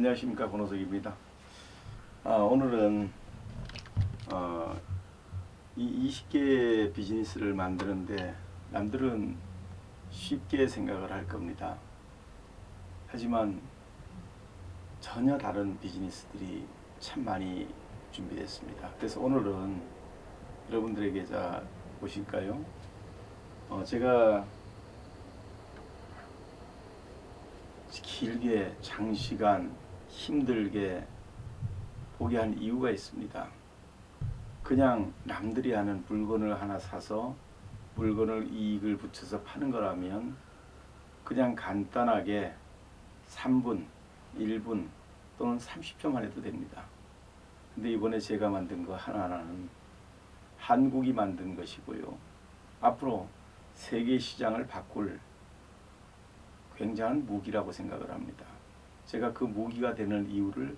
안녕하십니까, 권호석입니다. 오늘은 이 20개 비즈니스를 만드는데 남들은 쉽게 생각을 할 겁니다. 하지만 전혀 다른 비즈니스들이 참 많이 준비됐습니다. 그래서 오늘은 여러분들에게 보실까요? 제가 길게 장시간 힘들게 보게 한 이유가 있습니다. 그냥 남들이 하는 물건을 하나 사서 물건을 이익을 붙여서 파는 거라면 그냥 간단하게 3분, 1분 또는 30초만 해도 됩니다. 근데 이번에 제가 만든 거 하나하나는 한국이 만든 것이고요. 앞으로 세계 시장을 바꿀 굉장한 무기라고 생각을 합니다. 제가 그 무기가 되는 이유를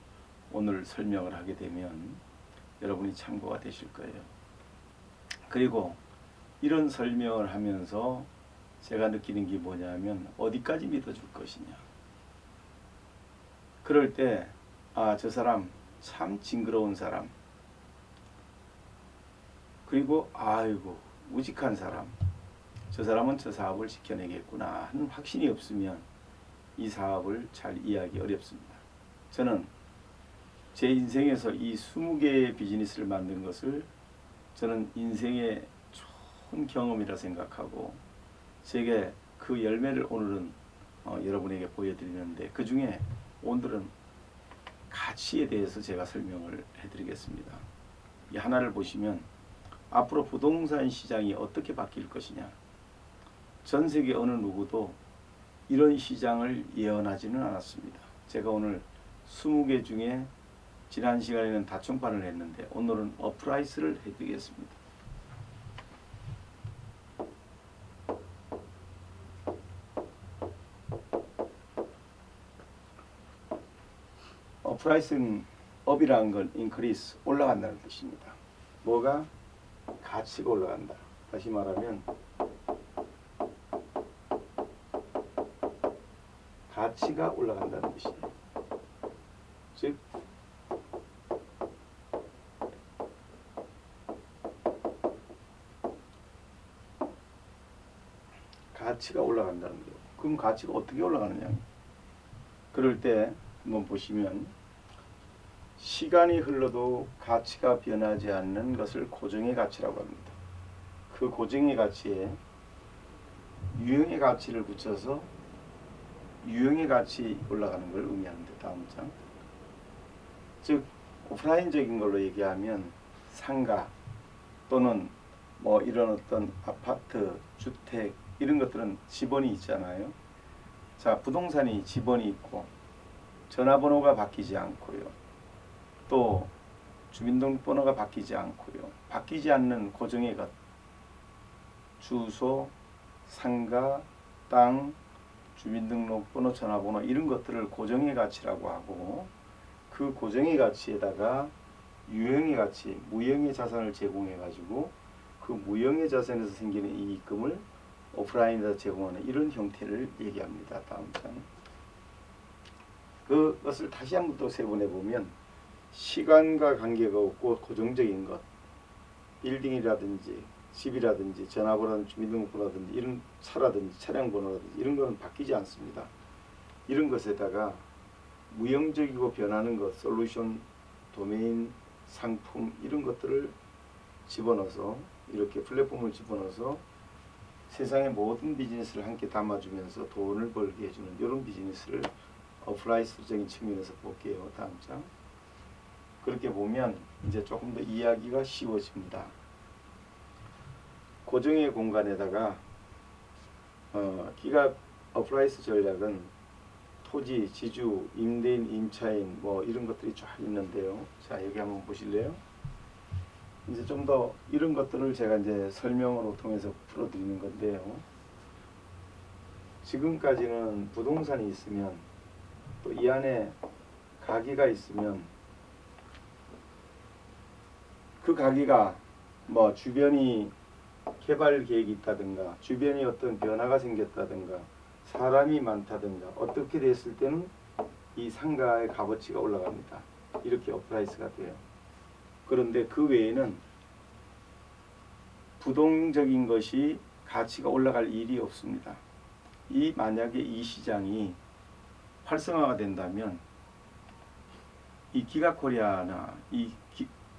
오늘 설명을 하게 되면 여러분이 참고가 되실 거예요. 그리고 이런 설명을 하면서 제가 느끼는 게 뭐냐면 어디까지 믿어줄 것이냐. 그럴 때 저 사람 참 징그러운 사람, 그리고 아이고 우직한 사람, 저 사람은 저 사업을 지켜내겠구나 하는 확신이 없으면 이 사업을 잘 이해하기 어렵습니다. 저는 제 인생에서 이 20개의 비즈니스를 만든 것을 저는 인생의 좋은 경험이라 생각하고 제게 그 열매를 오늘은 여러분에게 보여드리는데, 그 중에 오늘은 가치에 대해서 제가 설명을 해드리겠습니다. 이 하나를 보시면 앞으로 부동산 시장이 어떻게 바뀔 것이냐. 전 세계 어느 누구도 이런 시장을 예언하지는 않았습니다. 제가 오늘 20개 중에 지난 시간에는 다총판을 했는데 오늘은 어프라이스를 해드리겠습니다. 어프라이스는 업이라는 건 increase, 올라간다는 뜻입니다. 뭐가? 가치가 올라간다. 다시 말하면 가치가 올라간다는 뜻이에요. 즉 가치가 올라간다는 거예요. 그럼 가치가 어떻게 올라가느냐. 그럴 때 한번 보시면 시간이 흘러도 가치가 변하지 않는 것을 고정의 가치라고 합니다. 그 고정의 가치에 유형의 가치를 붙여서 유형의 가치 올라가는 걸 의미하는데, 다음 장. 즉 오프라인적인 걸로 얘기하면 상가 또는 뭐 이런 어떤 아파트, 주택 이런 것들은 지번이 있잖아요. 자, 부동산이 지번이 있고 전화번호가 바뀌지 않고요. 또 주민등록번호가 바뀌지 않고요. 바뀌지 않는 고정의 것. 주소, 상가, 땅, 주민등록번호, 전화번호 이런 것들을 고정의 가치라고 하고, 그 고정의 가치에다가 유형의 가치, 무형의 자산을 제공해 가지고 그 무형의 자산에서 생기는 이익금을 오프라인에다 제공하는 이런 형태를 얘기합니다. 다음 장. 그것을 다시 한 번 또 세분해 보면 시간과 관계가 없고 고정적인 것, 빌딩이라든지 집이라든지 전화번호라든지 주민등록번호라든지 이런 차라든지 차량번호라든지 이런 거는 바뀌지 않습니다. 이런 것에다가 무형적이고 변하는 것, 솔루션, 도메인, 상품 이런 것들을 집어넣어서 이렇게 플랫폼을 집어넣어서 세상의 모든 비즈니스를 함께 담아주면서 돈을 벌게 해주는 이런 비즈니스를 어프라이스적인 측면에서 볼게요. 다음 장. 그렇게 보면 이제 조금 더 이해하기가 쉬워집니다. 고정의 공간에다가 기가 어프라이스 전략은 토지, 지주, 임대인, 임차인 뭐 이런 것들이 쫙 있는데요. 자, 여기 한번 보실래요? 이제 좀 더 이런 것들을 제가 이제 설명으로 통해서 풀어드리는 건데요. 지금까지는 부동산이 있으면 또 이 안에 가게가 있으면 그 가게가 뭐 주변이 개발 계획이 있다든가 주변이 어떤 변화가 생겼다든가 사람이 많다든가 어떻게 됐을 때는 이 상가의 값어치가 올라갑니다. 이렇게 업프라이스가 돼요. 그런데 그 외에는 부동적인 것이 가치가 올라갈 일이 없습니다. 만약에 이 시장이 활성화가 된다면 이 기가코리아나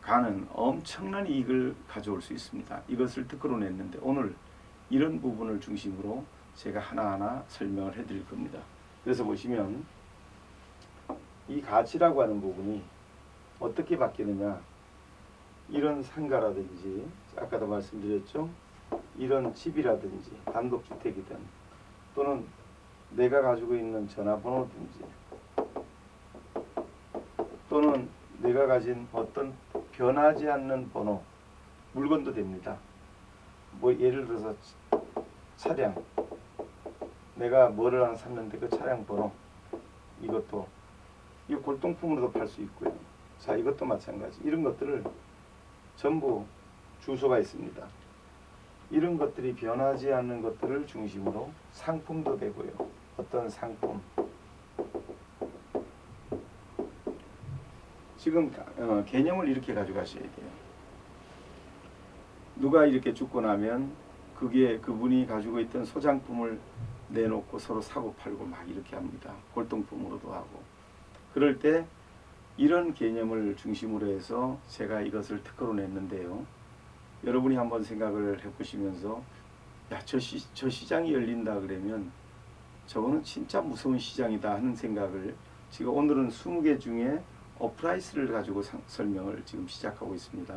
가는 엄청난 이익을 가져올 수 있습니다. 이것을 특허로 냈는데 오늘 이런 부분을 중심으로 제가 하나하나 설명을 해드릴 겁니다. 그래서 보시면 이 가치라고 하는 부분이 어떻게 바뀌느냐, 이런 상가라든지 아까도 말씀드렸죠, 이런 집이라든지 단독주택이든 또는 내가 가지고 있는 전화번호든지 또는 내가 가진 어떤 변하지 않는 번호, 물건도 됩니다. 뭐 예를 들어서 차량, 내가 뭐를 하나 샀는데 그 차량 번호, 이것도 이 골동품으로도 팔 수 있고요. 자, 이것도 마찬가지. 이런 것들을 전부 주소가 있습니다. 이런 것들이 변하지 않는 것들을 중심으로 상품도 되고요. 어떤 상품, 지금 개념을 이렇게 가져가셔야 돼요. 누가 이렇게 죽고 나면 그분이 가지고 있던 소장품을 내놓고 서로 사고 팔고 막 이렇게 합니다. 골동품으로도 하고. 그럴 때 이런 개념을 중심으로 해서 제가 이것을 특허로 냈는데요. 여러분이 한번 생각을 해보시면서 저 시장이 열린다 그러면 저거는 진짜 무서운 시장이다 하는 생각을, 지금 오늘은 20개 중에 업프라이스를 가지고 설명을 지금 시작하고 있습니다.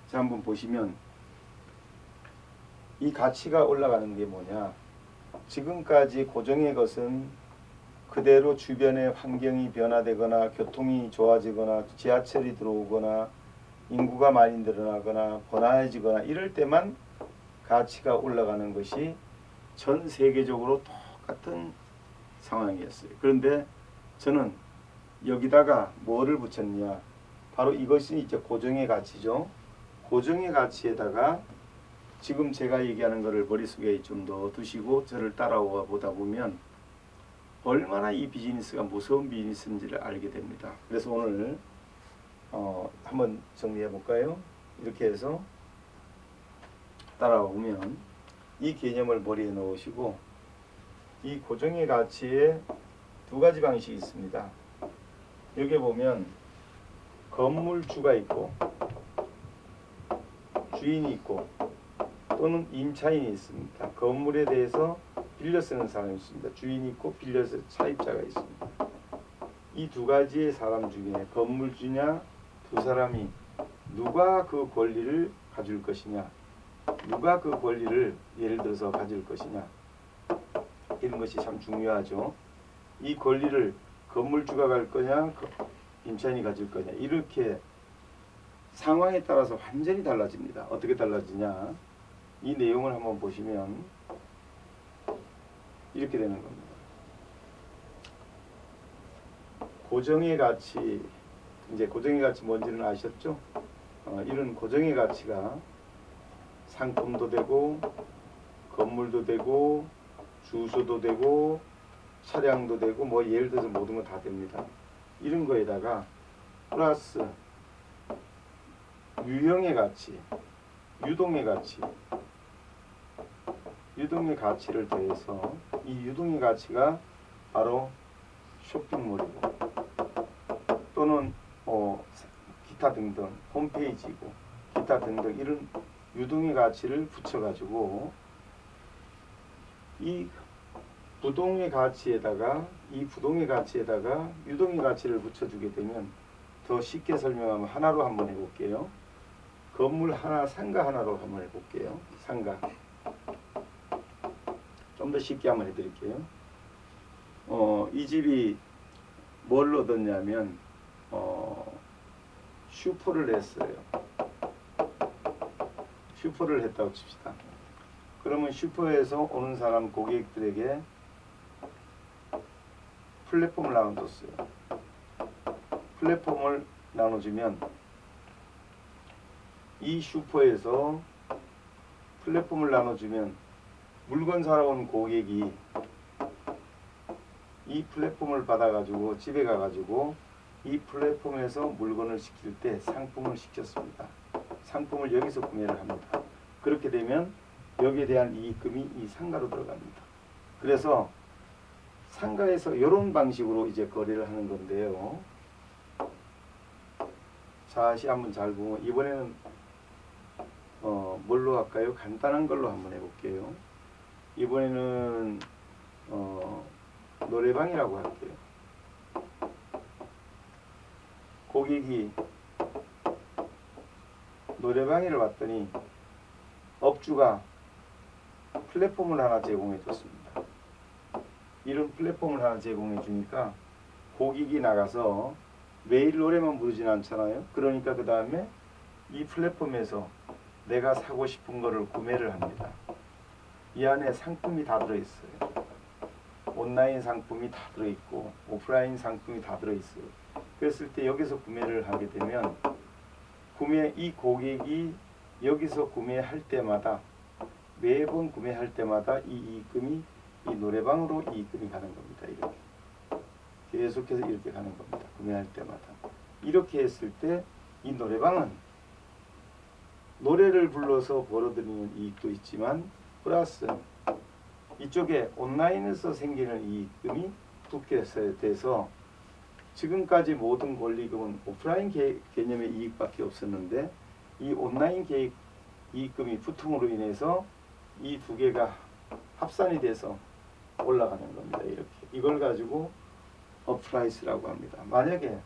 자, 한번 보시면 이 가치가 올라가는 게 뭐냐, 지금까지 고정의 것은 그대로 주변의 환경이 변화되거나 교통이 좋아지거나 지하철이 들어오거나 인구가 많이 늘어나거나 번화해지거나 이럴 때만 가치가 올라가는 것이 전 세계적으로 똑같은 상황이었어요. 그런데 저는 여기다가 뭐를 붙였냐, 바로 이것이 이제 고정의 가치죠. 고정의 가치에다가 지금 제가 얘기하는 것을 머릿속에 좀 더 두시고 저를 따라와 보다 보면 얼마나 이 비즈니스가 무서운 비즈니스인지를 알게 됩니다. 그래서 오늘 한번 정리해 볼까요? 이렇게 해서 따라와 보면 이 개념을 머리에 넣으시고, 이 고정의 가치에 두 가지 방식이 있습니다. 여기 보면 건물주가 있고 주인이 있고 또는 임차인이 있습니다. 건물에 대해서 빌려 쓰는 사람이 있습니다. 주인이 있고 빌려서 차입자가 있습니다. 이 두 가지의 사람 중에 건물주냐 두 사람이 누가 그 권리를 가질 것이냐, 누가 그 권리를 예를 들어서 가질 것이냐, 이런 것이 참 중요하죠. 이 권리를 건물주가 갈 거냐 임차인이 가질 거냐, 이렇게 상황에 따라서 완전히 달라집니다. 어떻게 달라지냐, 이 내용을 한번 보시면 이렇게 되는 겁니다. 고정의 가치, 이제 고정의 가치 뭔지는 아셨죠? 이런 고정의 가치가 상품도 되고 건물도 되고 주소도 되고 차량도 되고 뭐 예를 들어서 모든 거 다 됩니다. 이런 거에다가 플러스 유형의 가치, 유동의 가치, 유동의 가치를 더해서 이 유동의 가치가 바로 쇼핑몰이고 또는 기타 등등 홈페이지고 기타 등등 이런 유동의 가치를 붙여가지고 이 부동의 가치에다가 유동의 가치를 붙여주게 되면, 더 쉽게 설명하면 하나로 한번 해볼게요. 건물 하나, 상가 하나로 한번 해볼게요. 상가. 좀 더 쉽게 한번 해드릴게요. 이 집이 뭘 얻었냐면 슈퍼를 했어요. 슈퍼를 했다고 칩시다. 그러면 슈퍼에서 오는 사람 고객들에게 플랫폼을 나눠줬어요. 플랫폼을 나눠주면 이 슈퍼에서 플랫폼을 나눠주면 물건 사러 온 고객이 이 플랫폼을 받아가지고 집에 가가지고 이 플랫폼에서 물건을 시킬 때 상품을 시켰습니다. 상품을 여기서 구매를 합니다. 그렇게 되면 여기에 대한 이익금이 이 상가로 들어갑니다. 그래서 상가에서 이런 방식으로 이제 거래를 하는 건데요. 다시 한번 잘 보면 이번에는 뭘로 할까요? 간단한 걸로 한번 해볼게요. 이번에는 노래방이라고 할게요. 고객이 노래방에를 왔더니 업주가 플랫폼을 하나 제공해 줬습니다. 이런 플랫폼을 하나 제공해 주니까 고객이 나가서 매일 노래만 부르진 않잖아요. 그러니까 그 다음에 이 플랫폼에서 내가 사고 싶은 거를 구매를 합니다. 이 안에 상품이 다 들어있어요. 온라인 상품이 다 들어있고 오프라인 상품이 다 들어있어요. 그랬을 때 여기서 구매를 하게 되면 이 고객이 여기서 구매할 때마다 매번 구매할 때마다 이 이익금이 이 노래방으로 이익금이 가는 겁니다. 이렇게 계속해서 이렇게 가는 겁니다. 구매할 때마다 이렇게 했을 때 이 노래방은 노래를 불러서 벌어들이는 이익도 있지만 플러스 이쪽에 온라인에서 생기는 이익금이 붙게 돼서 지금까지 모든 권리금은 오프라인 개념의 이익밖에 없었는데 이 온라인 이익금이 붙음으로 인해서 이 두 개가 합산이 돼서 올라가는 겁니다. 이렇게 이걸 가지고 업프라이스라고 합니다. 만약에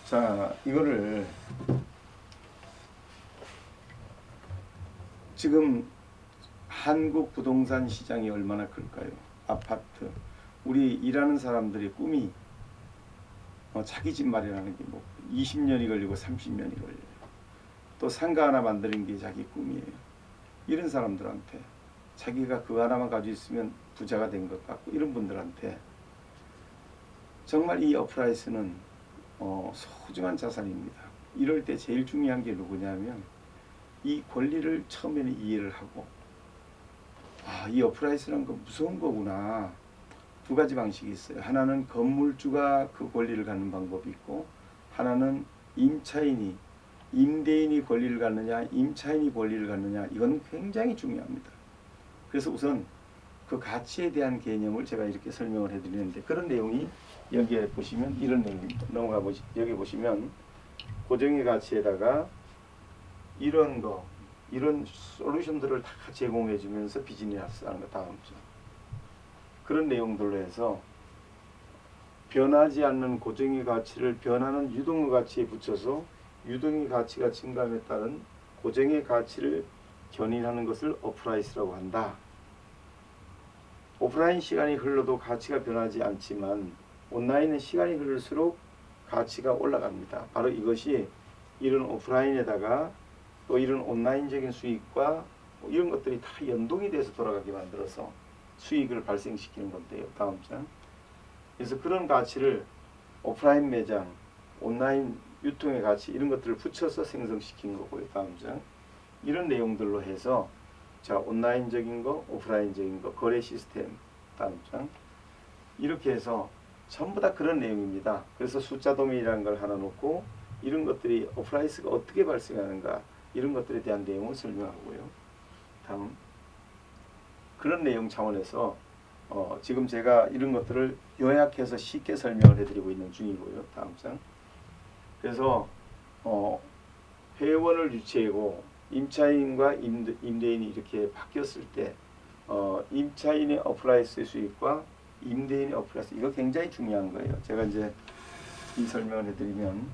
자 이거를 지금 한국 부동산 시장이 얼마나 클까요? 아파트 우리 일하는 사람들의 꿈이 자기 집 마련하는 게 뭐 20년이 걸리고 30년이 걸려요. 또 상가 하나 만드는 게 자기 꿈이에요. 이런 사람들한테 자기가 그거 하나만 가지고 있으면 부자가 된 것 같고 이런 분들한테 정말 이 업프라이스는 소중한 자산입니다. 이럴 때 제일 중요한 게 누구냐면 이 권리를 처음에는 이해를 하고 이 업프라이스라는 건 무서운 거구나. 두 가지 방식이 있어요. 하나는 건물주가 그 권리를 갖는 방법이 있고 하나는 임대인이 권리를 갖느냐 임차인이 권리를 갖느냐 이건 굉장히 중요합니다. 그래서 우선 그 가치에 대한 개념을 제가 이렇게 설명을 해드리는데 그런 내용이 여기에 보시면 이런 내용입니다. 넘어가 여기 보시면 고정의 가치에다가 이런 솔루션들을 다 제공해 주면서 비즈니스 하는 거 다음죠. 그런 내용들로 해서 변하지 않는 고정의 가치를 변하는 유동의 가치에 붙여서 유동의 가치가 증감에 따른 고정의 가치를 견인하는 것을 업프라이스라고 한다. 오프라인 시간이 흘러도 가치가 변하지 않지만 온라인은 시간이 흐를수록 가치가 올라갑니다. 바로 이것이 이런 오프라인에다가 또 이런 온라인적인 수익과 이런 것들이 다 연동이 돼서 돌아가게 만들어서 수익을 발생시키는 건데요. 다음 장. 그래서 그런 가치를 오프라인 매장, 온라인 유통의 가치 이런 것들을 붙여서 생성시키는 거고요. 다음 장. 이런 내용들로 해서 자 온라인적인 거, 오프라인적인 거, 거래 시스템 다음 장. 이렇게 해서 전부 다 그런 내용입니다. 그래서 숫자 도면이라는 걸 하나 놓고 이런 것들이 업프라이스가 어떻게 발생하는가 이런 것들에 대한 내용을 설명하고요. 다음 그런 내용 차원에서 지금 제가 이런 것들을 요약해서 쉽게 설명을 해드리고 있는 중이고요. 다음 장. 그래서 회원을 유치하고 임차인과 임대인이 이렇게 바뀌었을 때 임차인의 업프라이스의 수익과 임대인의 업프라이스 이거 굉장히 중요한 거예요. 제가 이제 이 설명을 해드리면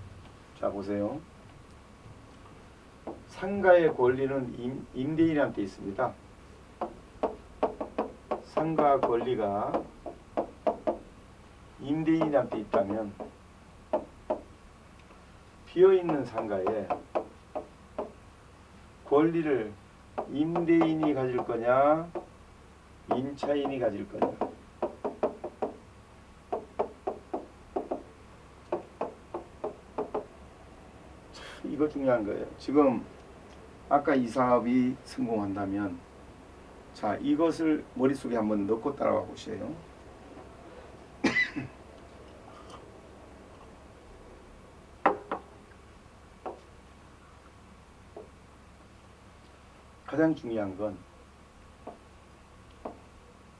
자 보세요. 상가의 권리는 임대인한테 있습니다. 상가 권리가 임대인한테 있다면 비어있는 상가에 권리를 임대인이 가질 거냐 임차인이 가질 거냐 이거 중요한 거예요. 지금 아까 이 사업이 성공한다면 자, 이것을 머릿속에 한번 넣고 따라가 보세요. 가장 중요한 건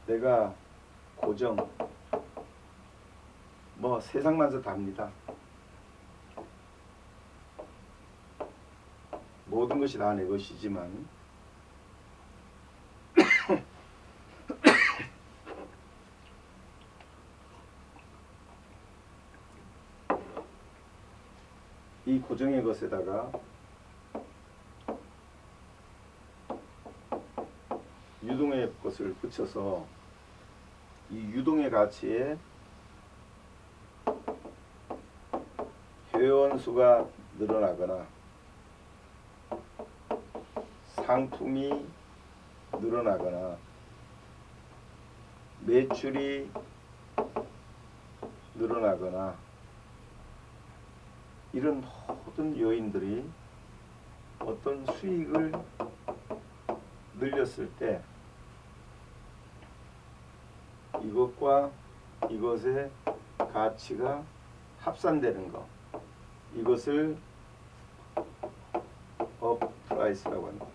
내가 고정 뭐 세상만사 답니다. 모든 것이 다 내 것이지만 이 고정의 것에다가 유동의 것을 붙여서 이 유동의 가치에 회원수가 늘어나거나 상품이 늘어나거나 매출이 늘어나거나 이런 모든 요인들이 어떤 수익을 늘렸을 때 이것과 이것의 가치가 합산되는 것, 이것을 업 프라이스라고 합니다.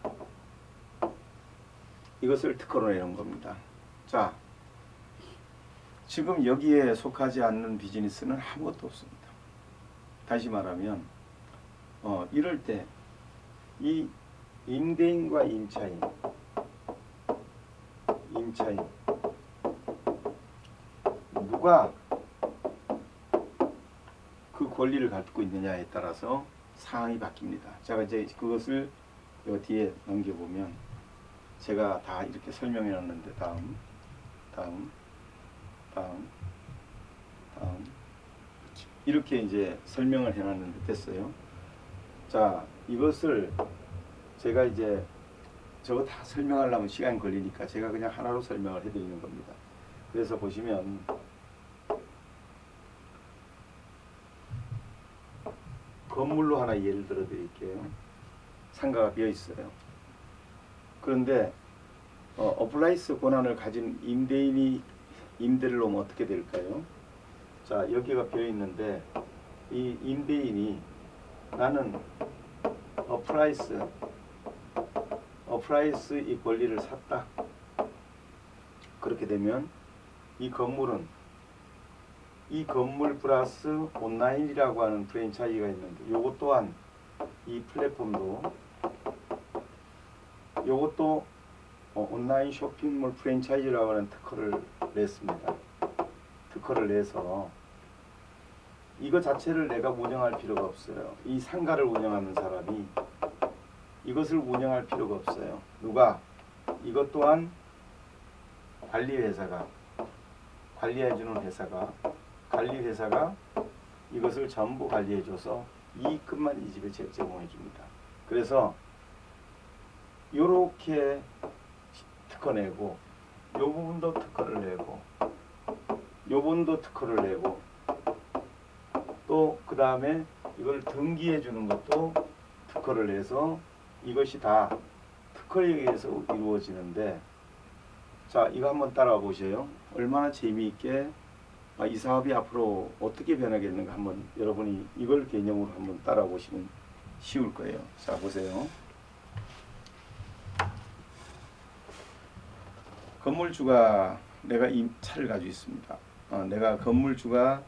이것을 특허로 내는 겁니다. 자, 지금 여기에 속하지 않는 비즈니스는 아무것도 없습니다. 다시 말하면 이럴 때 이 임대인과 임차인 누가 그 권리를 갖고 있느냐에 따라서 상황이 바뀝니다. 제가 이제 그것을 요 뒤에 넘겨보면 제가 다 이렇게 설명해 놨는데 다음 이렇게 이제 설명을 해 놨는데 됐어요. 자, 이것을 제가 이제 저거 다 설명하려면 시간이 걸리니까 제가 그냥 하나로 설명을 해 드리는 겁니다. 그래서 보시면 건물로 하나 예를 들어 드릴게요. 상가가 비어 있어요. 그런데 어플라이스 권한을 가진 임대인이 임대를 놓으면 어떻게 될까요? 자, 여기가 비어 있는데 이 임대인이 나는 어플라이스 이 권리를 샀다. 그렇게 되면 이 건물은 이 건물 플러스 온라인이라고 하는 프랜차이즈가 있는데 요것 또한 이 플랫폼도 요것도 온라인 쇼핑몰 프랜차이즈라고 하는 특허를 냈습니다. 특허를 내서 이거 자체를 내가 운영할 필요가 없어요. 이 상가를 운영하는 사람이 이것을 운영할 필요가 없어요. 누가? 이것 또한 관리회사가 관리해주는 관리회사가 이것을 전부 관리해줘서 이익금만 이 집에 제공해줍니다. 그래서 요렇게 특허 내고 요 부분도 특허를 내고 요 부분도 특허를 내고 또 그 다음에 이걸 등기해 주는 것도 특허를 내서 이것이 다 특허에 의해서 이루어지는데, 자, 이거 한번 따라와 보세요. 얼마나 재미있게 이 사업이 앞으로 어떻게 변하겠는가 한번 여러분이 이걸 개념으로 한번 따라와 보시면 쉬울 거예요. 자, 보세요. 건물주가 내가 이 차를 가지고 있습니다. 내가 건물주가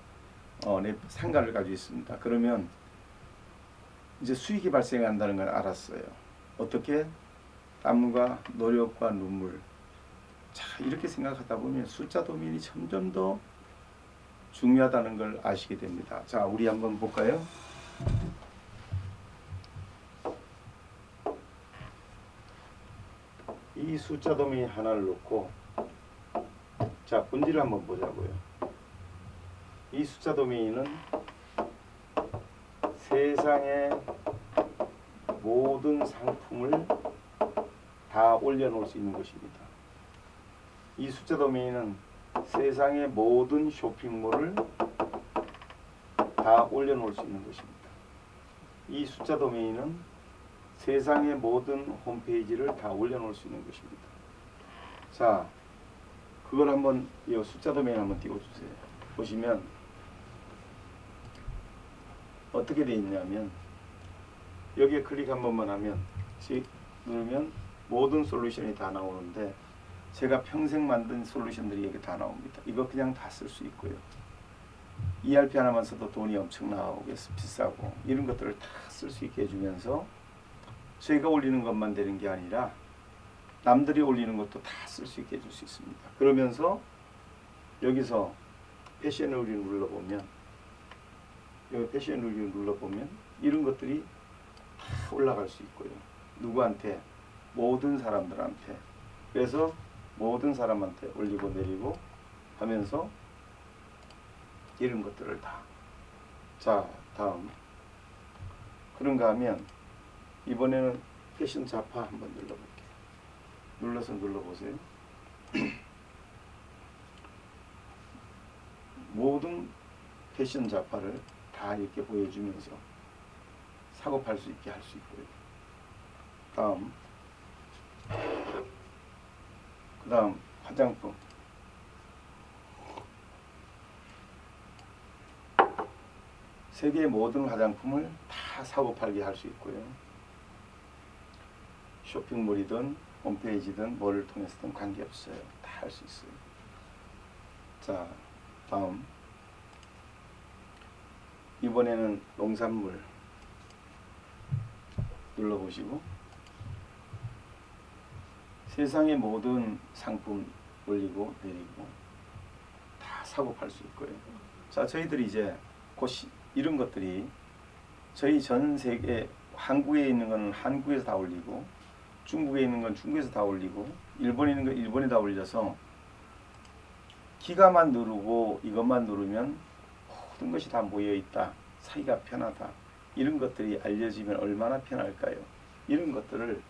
내 상가를 가지고 있습니다. 그러면 이제 수익이 발생한다는 걸 알았어요. 어떻게? 땀과 노력과 눈물. 자, 이렇게 생각하다 보면 숫자 도면이 점점 더 중요하다는 걸 아시게 됩니다. 자, 우리 한번 볼까요? 이 숫자 도면이 하나를 놓고 자, 본질을 한번 보자고요. 이 숫자 도면은 세상의 모든 상품을 다 올려놓을 수 있는 것입니다. 이 숫자 도면은 세상의 모든 쇼핑몰을 다 올려놓을 수 있는 것입니다. 이 숫자 도메인은 세상의 모든 홈페이지를 다 올려놓을 수 있는 것입니다. 자, 그걸 한번 이 숫자 도메인 한번 띄워주세요. 보시면 어떻게 되어 있냐면 여기에 클릭 한 번만 하면 누르면 모든 솔루션이 다 나오는데 제가 평생 만든 솔루션들이 여기 다 나옵니다. 이거 그냥 다 쓸 수 있고요. ERP 하나만 써도 돈이 엄청 나오겠어 비싸고 이런 것들을 다 쓸 수 있게 해주면서 저희가 올리는 것만 되는 게 아니라 남들이 올리는 것도 다 쓸 수 있게 해줄 수 있습니다. 그러면서 여기서 패션 리뷰 눌러보면 여기 패션 리뷰 눌러보면 이런 것들이 다 올라갈 수 있고요. 누구한테? 모든 사람들한테. 그래서 모든 사람한테 올리고 내리고 하면서 이런 것들을 다. 자, 다음. 그런가 하면 이번에는 패션 좌파 한번 눌러볼게요. 눌러서 눌러보세요. 모든 패션 좌파를 다 이렇게 보여주면서 사고 팔 수 있게 할 수 있고요. 다음. 그 다음 화장품. 세계의 모든 화장품을 다 사고 팔게 할 수 있고요. 쇼핑몰이든 홈페이지든 뭐를 통해서든 관계없어요. 다 할 수 있어요. 자, 다음. 이번에는 농산물 눌러보시고 세상의 모든 상품 올리고 내리고 다 사고 팔 수 있고요. 자, 저희들이 이제 이런 것들이 저희 전 세계 한국에 있는 건 한국에서 다 올리고 중국에 있는 건 중국에서 다 올리고 일본에 있는 건 일본에 다 올려서 기가만 누르고 이것만 누르면 모든 것이 다 모여 있다. 사기가 편하다. 이런 것들이 알려지면 얼마나 편할까요? 이런 것들을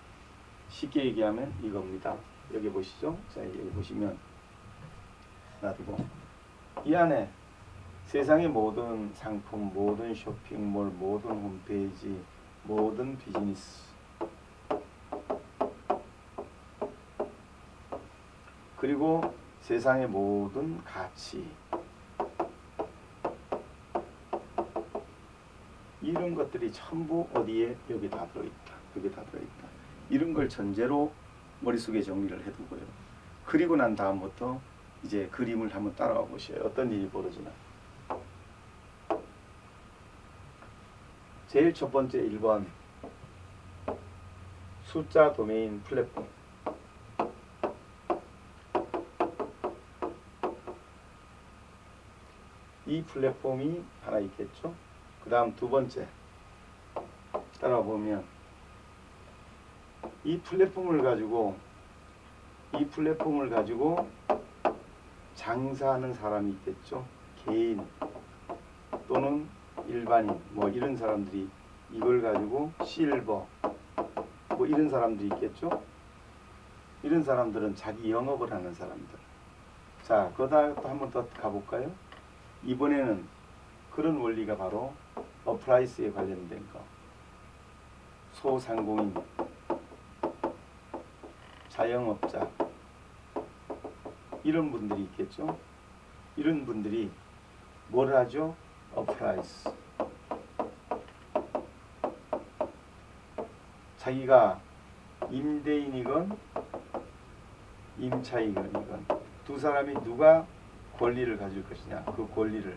쉽게 얘기하면 이겁니다. 여기 보시죠. 자, 여기 보시면 놔두고 이 안에 세상의 모든 상품, 모든 쇼핑몰, 모든 홈페이지, 모든 비즈니스 그리고 세상의 모든 가치 이런 것들이 전부 어디에 여기 다 들어있다. 여기 다 들어있다. 이런 걸 전제로 머릿속에 정리를 해두고요. 그리고 난 다음부터 이제 그림을 한번 따라와 보셔요. 어떤 일이 벌어지나. 제일 첫 번째 1번 숫자 도메인 플랫폼. 이 플랫폼이 하나 있겠죠. 그 다음 두 번째 따라와 보면 이 플랫폼을 가지고 장사하는 사람이 있겠죠. 개인 또는 일반인 뭐 이런 사람들이 이걸 가지고 실버 뭐 이런 사람들이 있겠죠. 이런 사람들은 자기 영업을 하는 사람들. 자, 거기다 또 한 번 더 가볼까요? 이번에는 그런 원리가 바로 어프라이스에 관련된 거. 소상공인, 자영업자 이런 분들이 있겠죠. 이런 분들이 뭘 하죠? 어프라이스. 자기가 임대인이건 임차인이건 두 사람이 누가 권리를 가질 것이냐. 그 권리를.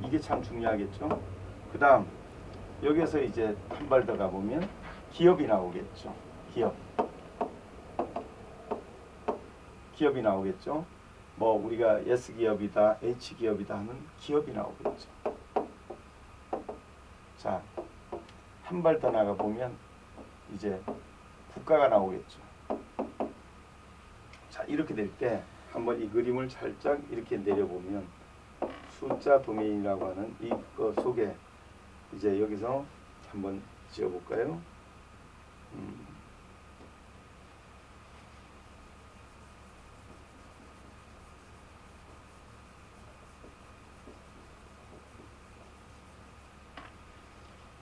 이게 참 중요하겠죠. 그 다음 여기서 이제 한 발 더 가보면 기업이 나오겠죠. 기업이 나오겠죠. 뭐 우리가 S기업이다, H기업이다 하는 기업이 나오겠죠. 자, 한 발 더 나가보면 이제 국가가 나오겠죠. 자, 이렇게 될 때 한번 이 그림을 살짝 이렇게 내려보면 숫자 도메인이라고 하는 이거 속에 이제 여기서 한번 지어볼까요?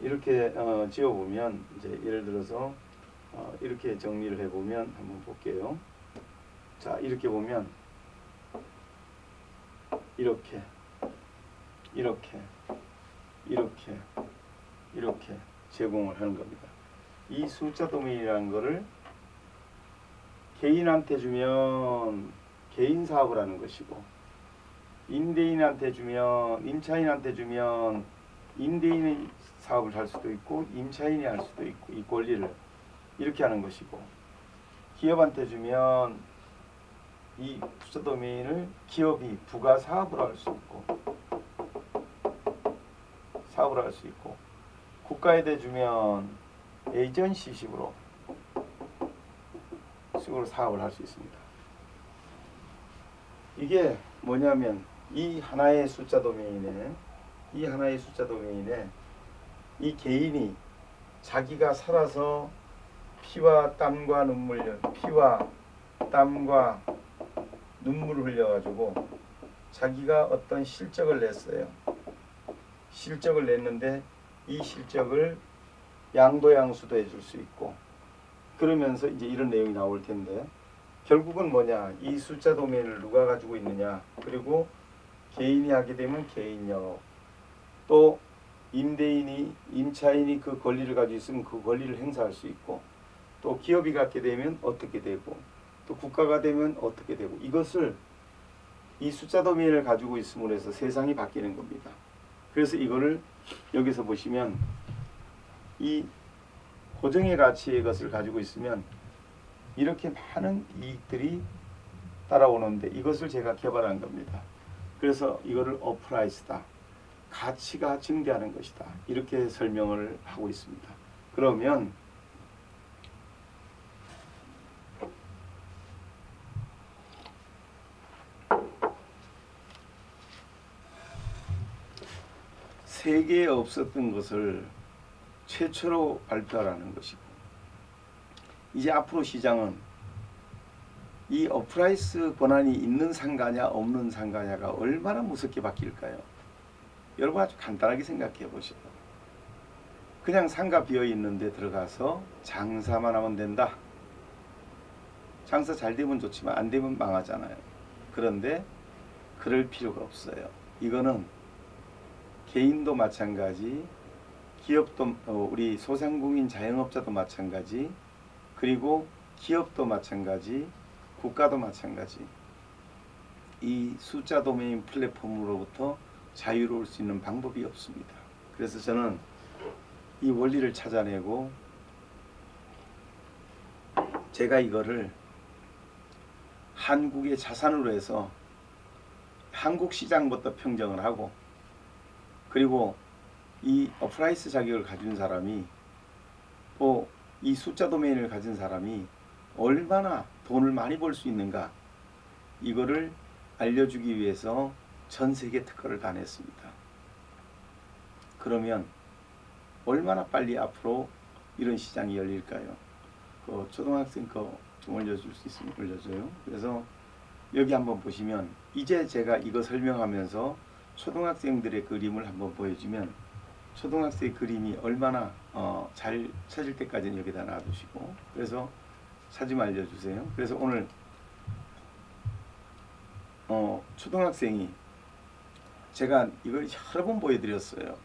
이렇게 지어보면 이제 예를 들어서 이렇게 정리를 해보면 한번 볼게요. 자, 이렇게 보면 이렇게 이렇게 이렇게 이렇게 제공을 하는 겁니다. 이 숫자 도메인이라는 거를 개인한테 주면 개인 사업을 하는 것이고, 임대인한테 주면, 임차인한테 주면 임대인의 사업을 할 수도 있고 임차인이 할 수도 있고, 이 권리를 이렇게 하는 것이고, 기업한테 주면 이 숫자 도메인을 기업이 부가 사업을 할 수 있고 국가에 대주면 에이전시식으로 사업을 할 수 있습니다. 이게 뭐냐면 이 하나의 숫자 도메인에 이 개인이 자기가 살아서 피와 땀과 눈물을 흘려가지고 자기가 어떤 실적을 냈어요. 실적을 냈는데 이 실적을 양도양수도 해줄 수 있고, 그러면서 이제 이런 내용이 나올 텐데, 결국은 뭐냐, 이 숫자 도메인을 누가 가지고 있느냐, 그리고 개인이 하게 되면 개인력, 또 임차인이 그 권리를 가지고 있으면 그 권리를 행사할 수 있고, 또 기업이 갖게 되면 어떻게 되고, 또 국가가 되면 어떻게 되고, 이것을 이 숫자 도메인을 가지고 있음으로 해서 세상이 바뀌는 겁니다. 그래서 이거를 여기서 보시면 이 고정의 가치의 것을 가지고 있으면 이렇게 많은 이익들이 따라오는데, 이것을 제가 개발한 겁니다. 그래서 이거를 어프라이스다, 가치가 증대하는 것이다, 이렇게 설명을 하고 있습니다. 그러면 세계에 없었던 것을 최초로 발표하라는 것이고, 이제 앞으로 시장은 이 어프라이스 권한이 있는 상가냐 없는 상가냐가 얼마나 무섭게 바뀔까요? 여러분 아주 간단하게 생각해 보시죠. 그냥 상가 비어 있는데 들어가서 장사만 하면 된다. 장사 잘 되면 좋지만 안 되면 망하잖아요. 그런데 그럴 필요가 없어요. 이거는 개인도 마찬가지, 기업도, 우리 소상공인 자영업자도 마찬가지, 그리고 기업도 마찬가지, 국가도 마찬가지, 이 숫자 도메인 플랫폼으로부터 자유로울 수 있는 방법이 없습니다. 그래서 저는 이 원리를 찾아내고 제가 이거를 한국의 자산으로 해서 한국 시장부터 평정을 하고, 그리고 이 어프라이스 자격을 가진 사람이, 또 이 숫자 도메인을 가진 사람이 얼마나 돈을 많이 벌 수 있는가, 이거를 알려주기 위해서 전 세계 특허를 다 냈습니다. 그러면 얼마나 빨리 앞으로 이런 시장이 열릴까요? 그 초등학생 거 좀 올려줄 수 있으면 올려줘요. 그래서 여기 한번 보시면, 이제 제가 이거 설명하면서 초등학생들의 그림을 한번 보여주면, 초등학생의 그림이 얼마나 잘 찾을 때까지는 여기다 놔두시고, 그래서 사진 알려주세요. 그래서 오늘 초등학생이, 제가 이걸 여러 번 보여드렸어요.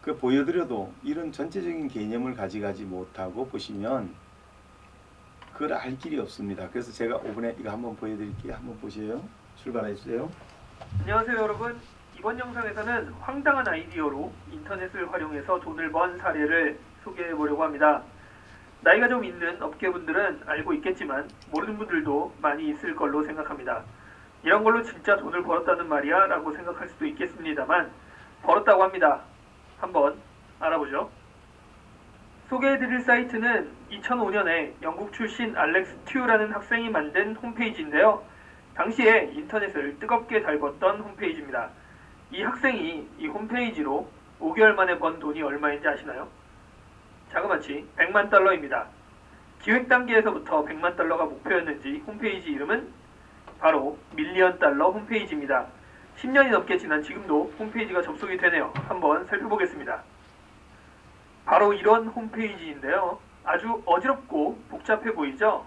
그 보여드려도 이런 전체적인 개념을 가져가지 못하고 보시면 그걸 알 길이 없습니다. 그래서 제가 5분에 이거 한번 보여드릴게요. 한번 보세요. 출발해 주세요. 안녕하세요 여러분. 이번 영상에서는 황당한 아이디어로 인터넷을 활용해서 돈을 번 사례를 소개해 보려고 합니다. 나이가 좀 있는 업계분들은 알고 있겠지만 모르는 분들도 많이 있을 걸로 생각합니다. 이런 걸로 진짜 돈을 벌었다는 말이야 라고 생각할 수도 있겠습니다만, 벌었다고 합니다. 한번 알아보죠. 소개해드릴 사이트는 2005년에 영국 출신 알렉스 튜라는 학생이 만든 홈페이지인데요. 당시에 인터넷을 뜨겁게 달궜던 홈페이지입니다. 이 학생이 이 홈페이지로 5개월 만에 번 돈이 얼마인지 아시나요? 자그마치 100만 달러입니다. 기획 단계에서부터 100만 달러가 목표였는지 홈페이지 이름은 바로 밀리언 달러 홈페이지입니다. 10년이 넘게 지난 지금도 홈페이지가 접속이 되네요. 한번 살펴보겠습니다. 바로 이런 홈페이지인데요. 아주 어지럽고 복잡해 보이죠?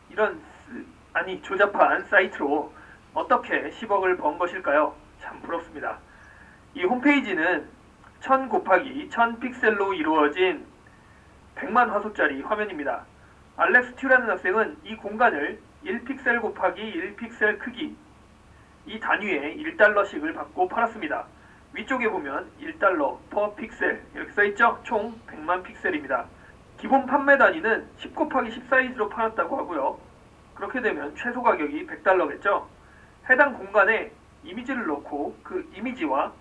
이런 아니 조잡한 사이트로 어떻게 10억을 번 것일까요? 참 부럽습니다. 이 홈페이지는 1000 곱하기 1000 픽셀로 이루어진 100만 화소짜리 화면입니다. 알렉스 튜라는 학생은 이 공간을 1픽셀 곱하기 1픽셀 크기 이 단위에 1달러씩을 받고 팔았습니다. 위쪽에 보면 1달러 per 픽셀 이렇게 써있죠? 총 100만 픽셀입니다. 기본 판매 단위는 10 곱하기 10 사이즈로 팔았다고 하고요. 그렇게 되면 최소 가격이 100달러겠죠? 해당 공간에 이미지를 넣고 그 이미지와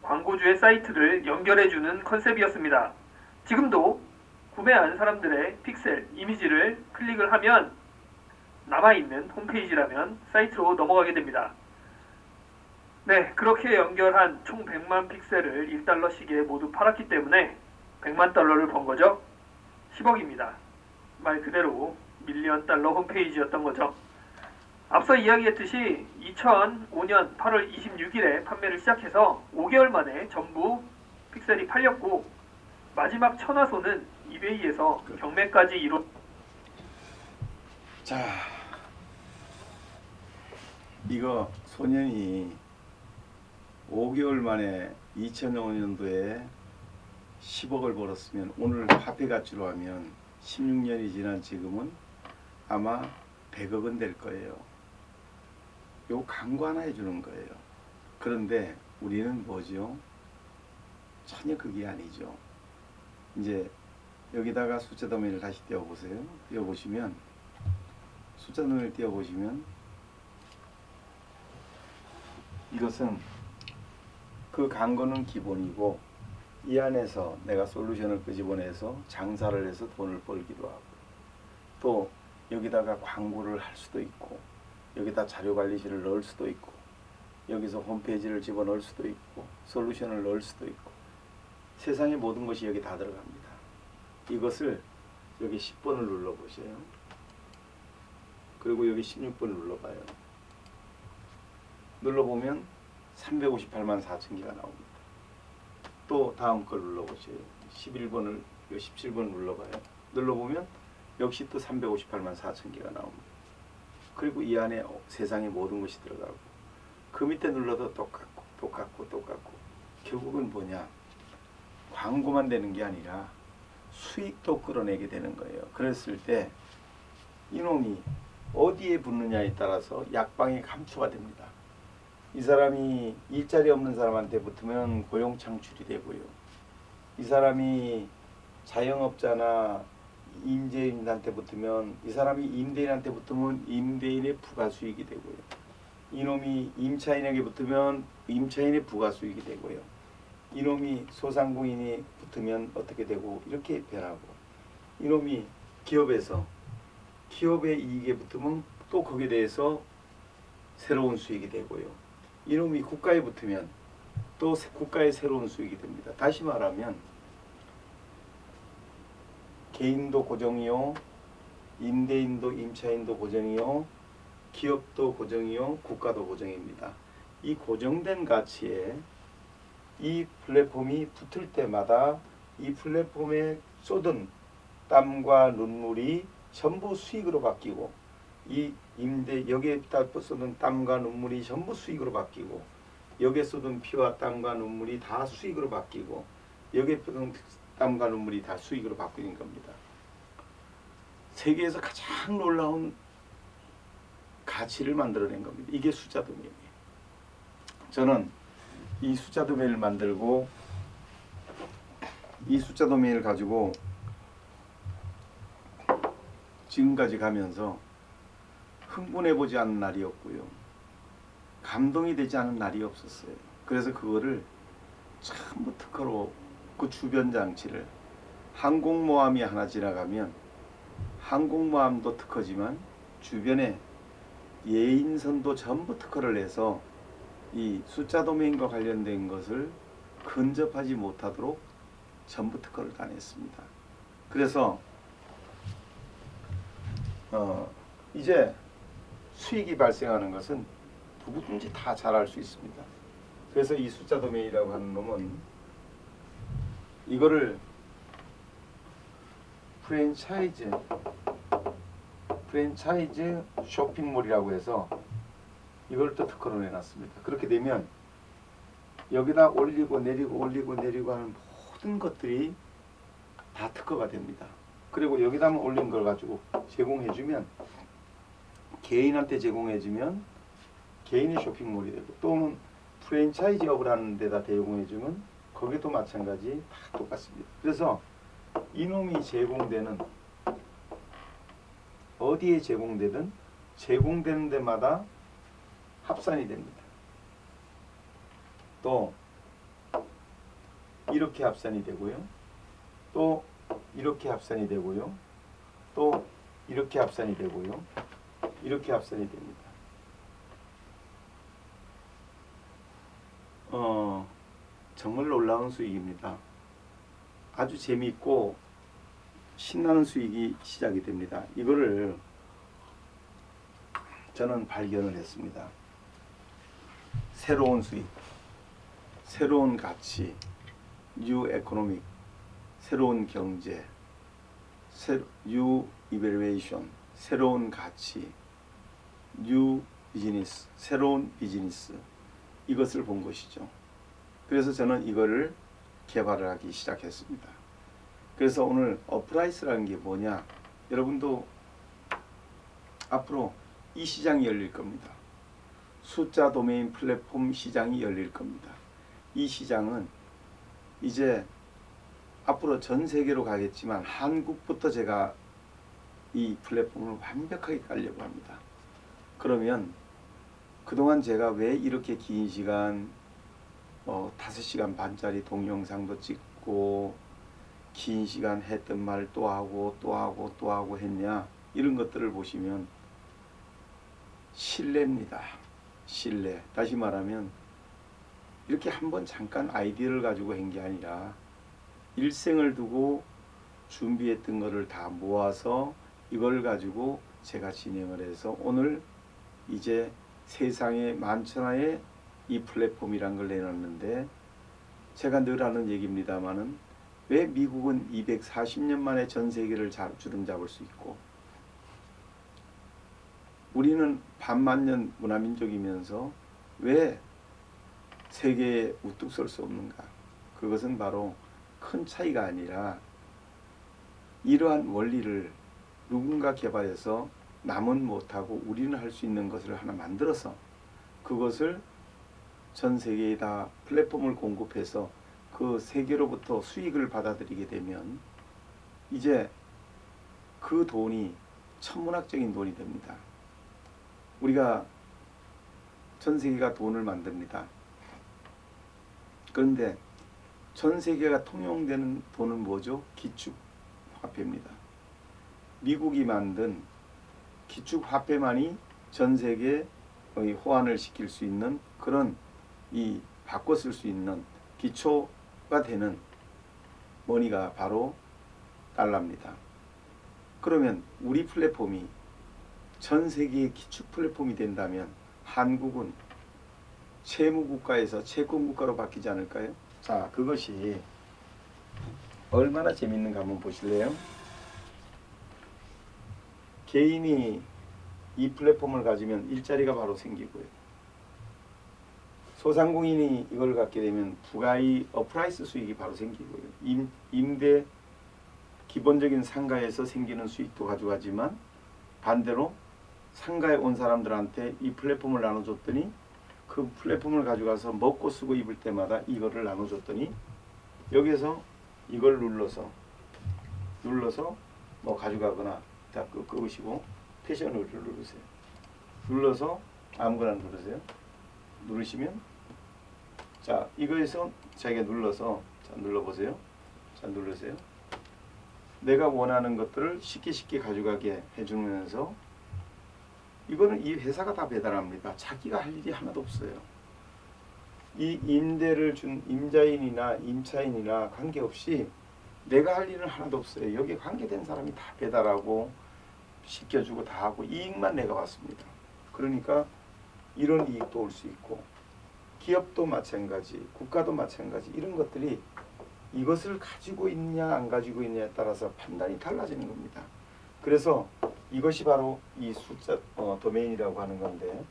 광고주의 사이트를 연결해주는 컨셉이었습니다. 지금도 구매한 사람들의 픽셀 이미지를 클릭을 하면 남아있는 홈페이지라면 사이트로 넘어가게 됩니다. 네, 그렇게 연결한 총 100만 픽셀을 1달러씩에 모두 팔았기 때문에 100만 달러를 번 거죠. 10억입니다. 말 그대로 밀리언 달러 홈페이지였던 거죠. 앞서 이야기했듯이 2005년 8월 26일에 판매를 시작해서 5개월 만에 전부 픽셀이 팔렸고 마지막 천화소는 이베이에서 경매까지 자, 이거 소년이 5개월 만에 2005년도에 10억을 벌었으면 오늘 화폐 가치로 하면 16년이 지난 지금은 아마 100억은 될 거예요. 요 광고 하나 해주는 거예요. 그런데 우리는 뭐죠? 전혀 그게 아니죠. 이제 여기다가 숫자 도면을 다시 띄워보세요. 띄워보시면 숫자 도면을 띄워보시면 이것은 그 광고는 기본이고 이 안에서 내가 솔루션을 끄집어내서 장사를 해서 돈을 벌기도 하고 또 여기다가 광고를 할 수도 있고 여기다 자료관리실을 넣을 수도 있고 여기서 홈페이지를 집어넣을 수도 있고 솔루션을 넣을 수도 있고 세상의 모든 것이 여기 다 들어갑니다. 이것을 여기 10번을 눌러보세요. 그리고 여기 16번 눌러봐요. 눌러보면 358만 4천 개가 나옵니다. 또 다음 걸 눌러보세요. 11번을 17번 눌러봐요. 눌러보면 역시 또 358만 4천 개가 나옵니다. 그리고 이 안에 세상의 모든 것이 들어가고 그 밑에 눌러도 똑같고 결국은 뭐냐? 광고만 되는 게 아니라 수익도 끌어내게 되는 거예요. 그랬을 때 이놈이 어디에 붙느냐에 따라서 약방이 감초가 됩니다. 이 사람이 일자리 없는 사람한테 붙으면 고용 창출이 되고요. 이 사람이 자영업자나 임대인한테 붙으면 이 사람이 임대인한테 붙으면 임대인의 부가 수익이 되고요. 이놈이 임차인에게 붙으면 임차인의 부가 수익이 되고요. 이놈이 소상공인이 붙으면 어떻게 되고 이렇게 변하고 이놈이 기업에서 기업의 이익에 붙으면 또 거기에 대해서 새로운 수익이 되고요. 이놈이 국가에 붙으면 또 국가의 새로운 수익이 됩니다. 다시 말하면 개인도 고정이요, 임대인도 임차인도 고정이요, 기업도 고정이요, 국가도 고정입니다. 이 고정된 가치에 이 플랫폼이 붙을 때마다 이 플랫폼에 쏟은 땀과 눈물이 전부 수익으로 바뀌고 이 여기에 쏟은 땀과 눈물이 전부 수익으로 바뀌고 여기에 쏟은 피와 땀과 눈물이 다 수익으로 바뀌고 여기에 쏟은 땀과 눈물이 다 수익으로 바뀌는 겁니다. 세계에서 가장 놀라운 가치를 만들어낸 겁니다. 이게 숫자 도면이에요. 저는 이 숫자 도면을 만들고 이 숫자 도면을 가지고 지금까지 가면서 흥분해보지 않은 날이 없고요. 감동이 되지 않은 날이 없었어요. 그래서 그거를 전부 특허로 그 주변 장치를 항공모함이 하나 지나가면 항공모함도 특허지만 주변에 예인선도 전부 특허를 내서 이 숫자 도메인과 관련된 것을 근접하지 못하도록 전부 특허를 다 냈습니다. 그래서 이제 수익이 발생하는 것은 누구든지 다 잘 알 수 있습니다. 그래서 이 숫자 도메인이라고 하는 놈은 이거를 프랜차이즈 프랜차이즈 쇼핑몰이라고 해서 이걸 또 특허로 내놨습니다. 그렇게 되면 여기다 올리고 내리고 하는 모든 것들이 다 특허가 됩니다. 그리고 여기다 올린 걸 가지고 제공해주면 개인한테 제공해주면 개인의 쇼핑몰이 되고 또는 프랜차이즈업을 하는 데다 제공해주면 거기도 마찬가지 다 똑같습니다. 그래서 이놈이 제공되는 어디에 제공되든 제공되는 데마다 합산이 됩니다. 또 이렇게 합산이 되고요. 또 이렇게 합산이 되고요. 또 이렇게 합산이 되고요. 이렇게 합산이 됩니다. 정말 놀라운 수익입니다. 아주 재미있고 신나는 수익이 시작이 됩니다. 이거를 저는 발견을 했습니다. 새로운 수익, 새로운 가치, 뉴 에코노믹, 새로운 경제, 뉴 이벨레이션, 새로운 가치, 뉴 비즈니스, 새로운 비즈니스, 이것을 본 것이죠. 그래서 저는 이거를 개발을 하기 시작했습니다. 그래서 오늘 어프라이스라는 게 뭐냐, 여러분도 앞으로 이 시장이 열릴 겁니다. 숫자 도메인 플랫폼 시장이 열릴 겁니다. 이 시장은 이제 앞으로 전 세계로 가겠지만 한국부터 제가 이 플랫폼을 완벽하게 깔려고 합니다. 그러면 그동안 제가 왜 이렇게 긴 시간 5시간 반짜리 동영상도 찍고 긴 시간 했던 말 또 하고 또 하고 또 하고 했냐, 이런 것들을 보시면 신뢰입니다. 신뢰. 다시 말하면 이렇게 한번 잠깐 아이디어를 가지고 한 게 아니라 일생을 두고 준비했던 거를 다 모아서 이걸 가지고 제가 진행을 해서 오늘 이제 세상에 만천하에 이 플랫폼이란 걸 내놨는데, 제가 늘 하는 얘기입니다마는 왜 미국은 240년 만에 전 세계를 주름 잡을 수 있고 우리는 반만년 문화민족이면서 왜 세계에 우뚝 설 수 없는가? 그것은 바로 큰 차이가 아니라 이러한 원리를 누군가 개발해서 남은 못하고 우리는 할 수 있는 것을 하나 만들어서 그것을 전 세계에다 플랫폼을 공급해서 그 세계로부터 수익을 받아들이게 되면 이제 그 돈이 천문학적인 돈이 됩니다. 우리가 전 세계가 돈을 만듭니다. 그런데 전 세계가 통용되는 돈은 뭐죠? 기축화폐입니다. 미국이 만든 기축화폐만이 전 세계의 호환을 시킬 수 있는 그런 이 바꿔 쓸 수 있는 기초가 되는 머니가 바로 달러입니다. 그러면 우리 플랫폼이 전 세계의 기축 플랫폼이 된다면 한국은 채무국가에서 채권국가로 바뀌지 않을까요? 자, 그것이 얼마나 재밌는가 한번 보실래요? 개인이 이 플랫폼을 가지면 일자리가 바로 생기고요. 소상공인이 이걸 갖게 되면 부가의 어프라이스 수익이 바로 생기고요. 임대 기본적인 상가에서 생기는 수익도 가져가지만 반대로 상가에 온 사람들한테 이 플랫폼을 나눠줬더니 그 플랫폼을 가져가서 먹고 쓰고 입을 때마다 이거를 나눠줬더니 여기서 이걸 눌러서 뭐 가져가거나 다 끄시고 패션을 누르세요. 눌러서 아무거나 누르세요. 누르시면 자, 이거에서 자기가 눌러서 자, 눌러보세요. 자, 누르세요. 내가 원하는 것들을 쉽게 가져가게 해주면서 이거는 이 회사가 다 배달합니다. 자기가 할 일이 하나도 없어요. 이 임대를 준 임자인이나 임차인이나 관계없이 내가 할 일은 하나도 없어요. 여기에 관계된 사람이 다 배달하고 시켜주고 다 하고 이익만 내가 받습니다. 그러니까 이런 이익도 올 수 있고 기업도 마찬가지, 국가도 마찬가지, 이런 것들이 이것을 가지고 있냐 안 가지고 있냐에 따라서 판단이 달라지는 겁니다. 그래서 이것이 바로 이 숫자 도메인이라고 하는 건데,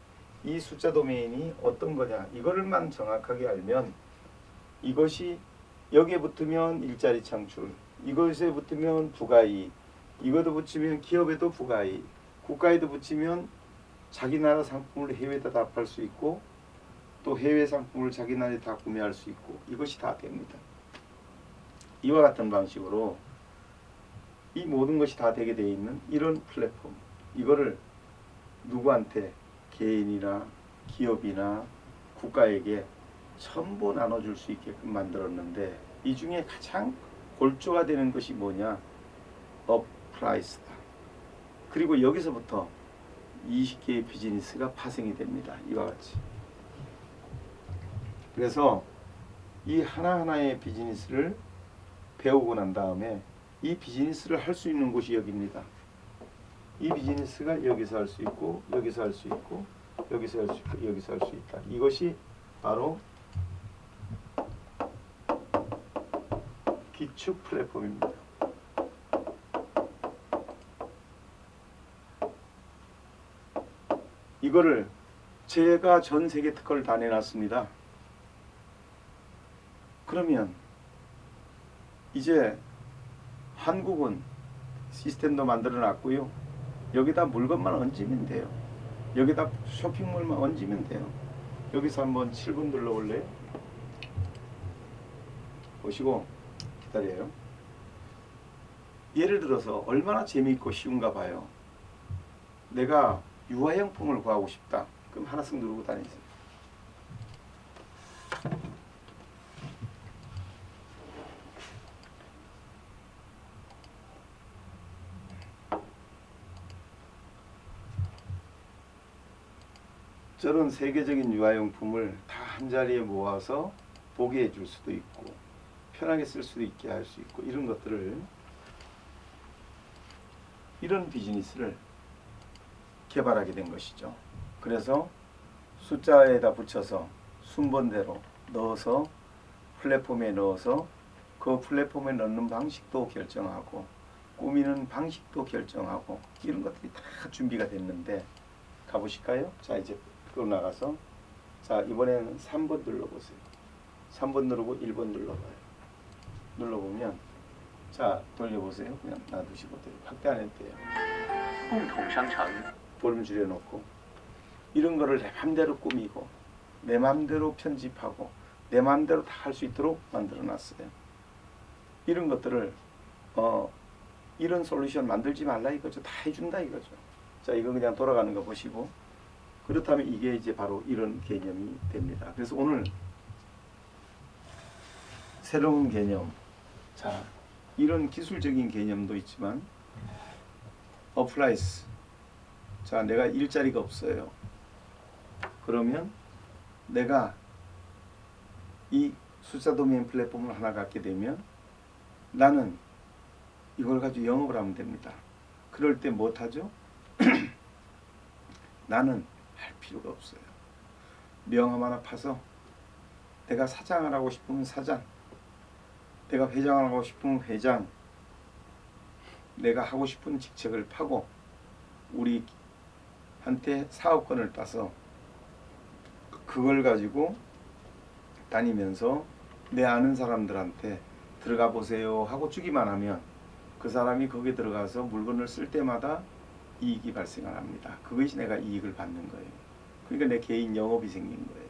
이 숫자 도메인이 어떤 거냐, 이거를만 정확하게 알면 이것이 여기에 붙으면 일자리 창출, 이것에 붙으면 부가이익, 이것도 붙이면 기업에도 부가이익, 국가에도 붙이면 자기 나라 상품을 해외에다 다 팔 수 있고 또 해외 상품을 자기 나라에 다 구매할 수 있고, 이것이 다 됩니다. 이와 같은 방식으로 이 모든 것이 다 되게 되어 있는 이런 플랫폼, 이거를 누구한테, 개인이나 기업이나 국가에게 전부 나눠줄 수 있게끔 만들었는데, 이 중에 가장 골조가 되는 것이 뭐냐, 어플라이스다. 그리고 여기서부터 20개의 비즈니스가 파생이 됩니다. 이와 같이. 그래서 이 하나하나의 비즈니스를 배우고 난 다음에 이 비즈니스를 할 수 있는 곳이 여기입니다. 이 비즈니스가 여기서 할 수 있고, 여기서 할 수 있고, 여기서 할 수 있고, 여기서 할 수 있다. 이것이 바로 기축 플랫폼입니다. 이거를 제가 전 세계 특허를 다 내놨습니다. 그러면 이제 한국은 시스템도 만들어 놨고요. 여기다 물건만 얹으면 돼요. 여기다 쇼핑몰만 얹으면 돼요. 여기서 한번 7분 눌러볼래요? 보시고 기다려요. 예를 들어서 얼마나 재미있고 쉬운가 봐요. 내가 유아용품을 구하고 싶다. 그럼 하나씩 누르고 다니세요. 저런 세계적인 유아용품을 다 한자리에 모아서 보게 해줄 수도 있고 편하게 쓸 수도 있게 할 수 있고, 이런 것들을, 이런 비즈니스를 개발하게 된 것이죠. 그래서 숫자에다 붙여서 순번대로 넣어서 플랫폼에 넣어서 그 플랫폼에 넣는 방식도 결정하고 꾸미는 방식도 결정하고, 이런 것들이 다 준비가 됐는데, 가보실까요? 자, 이제 그거 나가서, 자, 이번에는 3번 눌러보세요. 3번 누르고 1번 눌러봐요. 눌러보면, 자, 돌려보세요. 그냥 놔두시고 돼요. 확대 안 해도 돼요. 共同商城 볼륨 줄여놓고, 이런 거를 내 맘대로 꾸미고 내 맘대로 편집하고 내 맘대로 다 할 수 있도록 만들어 놨어요. 이런 것들을 이런 솔루션 만들지 말라 이거죠. 다 해준다 이거죠. 자, 이거 그냥 돌아가는 거 보시고, 그렇다면 이게 이제 바로 이런 개념이 됩니다. 그래서 오늘 새로운 개념, 자, 이런 기술적인 개념도 있지만 어플라이스, 자, 내가 일자리가 없어요. 그러면 내가 이 숫자 도메인 플랫폼을 하나 갖게 되면 나는 이걸 가지고 영업을 하면 됩니다. 그럴 때 못하죠? 나는 할 필요가 없어요. 명함 하나 파서 내가 사장을 하고 싶으면 사장, 내가 회장을 하고 싶으면 회장, 내가 하고 싶은 직책을 파고 우리한테 사업권을 따서 그걸 가지고 다니면서 내 아는 사람들한테 들어가 보세요 하고 주기만 하면 그 사람이 거기에 들어가서 물건을 쓸 때마다 이익이 발생을 합니다. 그것이 내가 이익을 받는 거예요. 그러니까 내 개인 영업이 생긴 거예요.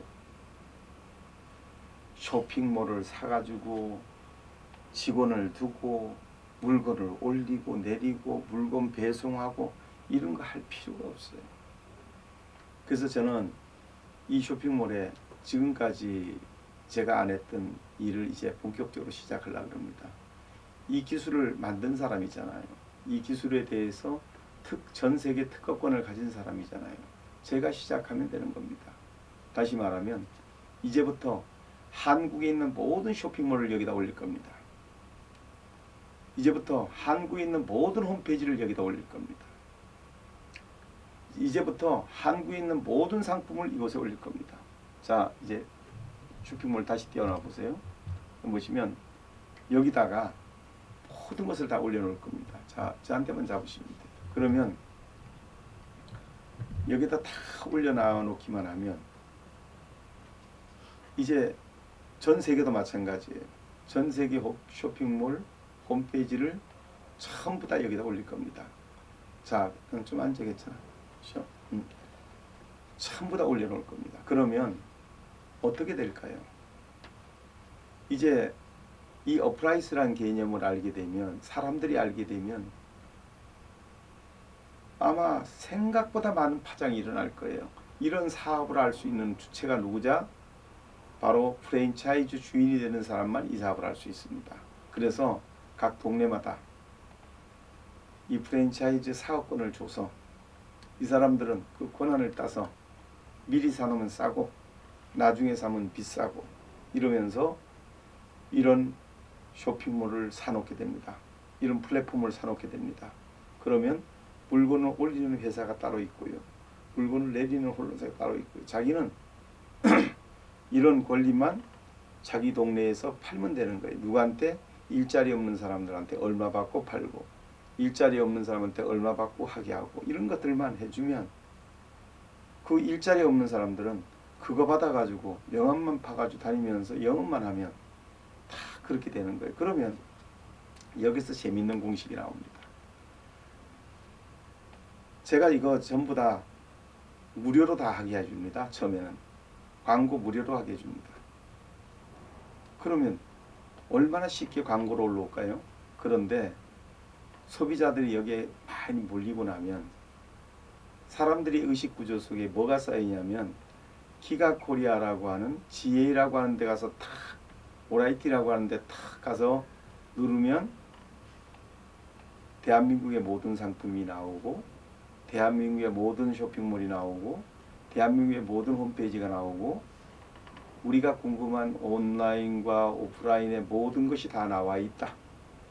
쇼핑몰을 사가지고 직원을 두고 물건을 올리고 내리고 물건 배송하고 이런 거 할 필요가 없어요. 그래서 저는 이 쇼핑몰에 지금까지 제가 안 했던 일을 이제 본격적으로 시작하려고 합니다. 이 기술을 만든 사람이잖아요. 이 기술에 대해서 전 세계 특허권을 가진 사람이잖아요. 제가 시작하면 되는 겁니다. 다시 말하면 이제부터 한국에 있는 모든 쇼핑몰을 여기다 올릴 겁니다. 이제부터 한국에 있는 모든 홈페이지를 여기다 올릴 겁니다. 이제부터 한국에 있는 모든 상품을 이곳에 올릴 겁니다. 자, 이제 쇼핑몰 다시 띄워놔 보세요. 보시면 여기다가 모든 것을 다 올려놓을 겁니다. 자, 저한테만 잡으시면 돼요. 그러면 여기다 다 올려놔 놓기만 하면 이제 전 세계도 마찬가지예요. 전 세계 쇼핑몰 홈페이지를 전부 다 여기다 올릴 겁니다. 자, 좀 앉아 괜찮아. 전부 다 올려놓을 겁니다. 그러면 어떻게 될까요? 이제 이 어프라이스라는 개념을 알게 되면, 사람들이 알게 되면 아마 생각보다 많은 파장이 일어날 거예요. 이런 사업을 할 수 있는 주체가 누구자? 바로 프랜차이즈 주인이 되는 사람만 이 사업을 할 수 있습니다. 그래서 각 동네마다 이 프랜차이즈 사업권을 줘서 이 사람들은 그 권한을 따서 미리 사놓으면 싸고 나중에 사면 비싸고 이러면서 이런 쇼핑몰을 사놓게 됩니다. 이런 플랫폼을 사놓게 됩니다. 그러면 물건을 올리는 회사가 따로 있고요. 물건을 내리는 회사가 따로 있고요. 자기는 이런 권리만 자기 동네에서 팔면 되는 거예요. 누구한테? 일자리 없는 사람들한테 얼마 받고 팔고, 일자리 없는 사람한테 얼마 받고 하게 하고, 이런 것들만 해주면 그 일자리 없는 사람들은 그거 받아가지고 영업만 파가지고 다니면서 영업만 하면 다 그렇게 되는 거예요. 그러면 여기서 재밌는 공식이 나옵니다. 제가 이거 전부 다 무료로 다 하게 해줍니다. 처음에는 광고 무료로 하게 해줍니다. 그러면 얼마나 쉽게 광고를 올라올까요? 그런데 소비자들이 여기에 많이 몰리고 나면 사람들이 의식구조 속에 뭐가 쌓이냐면 기가코리아라고 하는 GA라고 하는 데 가서 탁, 오라이티라고 하는 데 탁 가서 누르면 대한민국의 모든 상품이 나오고, 대한민국의 모든 쇼핑몰이 나오고, 대한민국의 모든 홈페이지가 나오고, 우리가 궁금한 온라인과 오프라인의 모든 것이 다 나와 있다.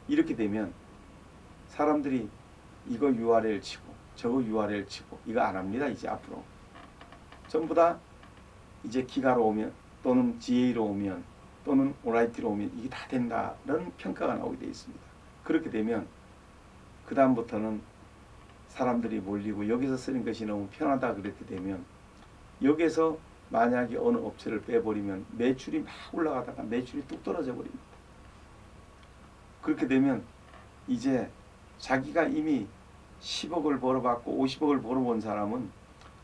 이렇게 되면 사람들이 이거 URL 치고 저거 URL 치고 이거 안 합니다. 이제 앞으로 전부 다 이제 기가로 오면 또는 GA로 오면 또는 오라이티로 오면 이게 다 된다는 평가가 나오게 되어 있습니다. 그렇게 되면 그 다음부터는 사람들이 몰리고 여기서 쓰는 것이 너무 편하다 그렇게 되면 여기서 만약에 어느 업체를 빼버리면 매출이 막 올라가다가 매출이 뚝 떨어져 버립니다. 그렇게 되면 이제 자기가 이미 10억을 벌어봤고 50억을 벌어본 사람은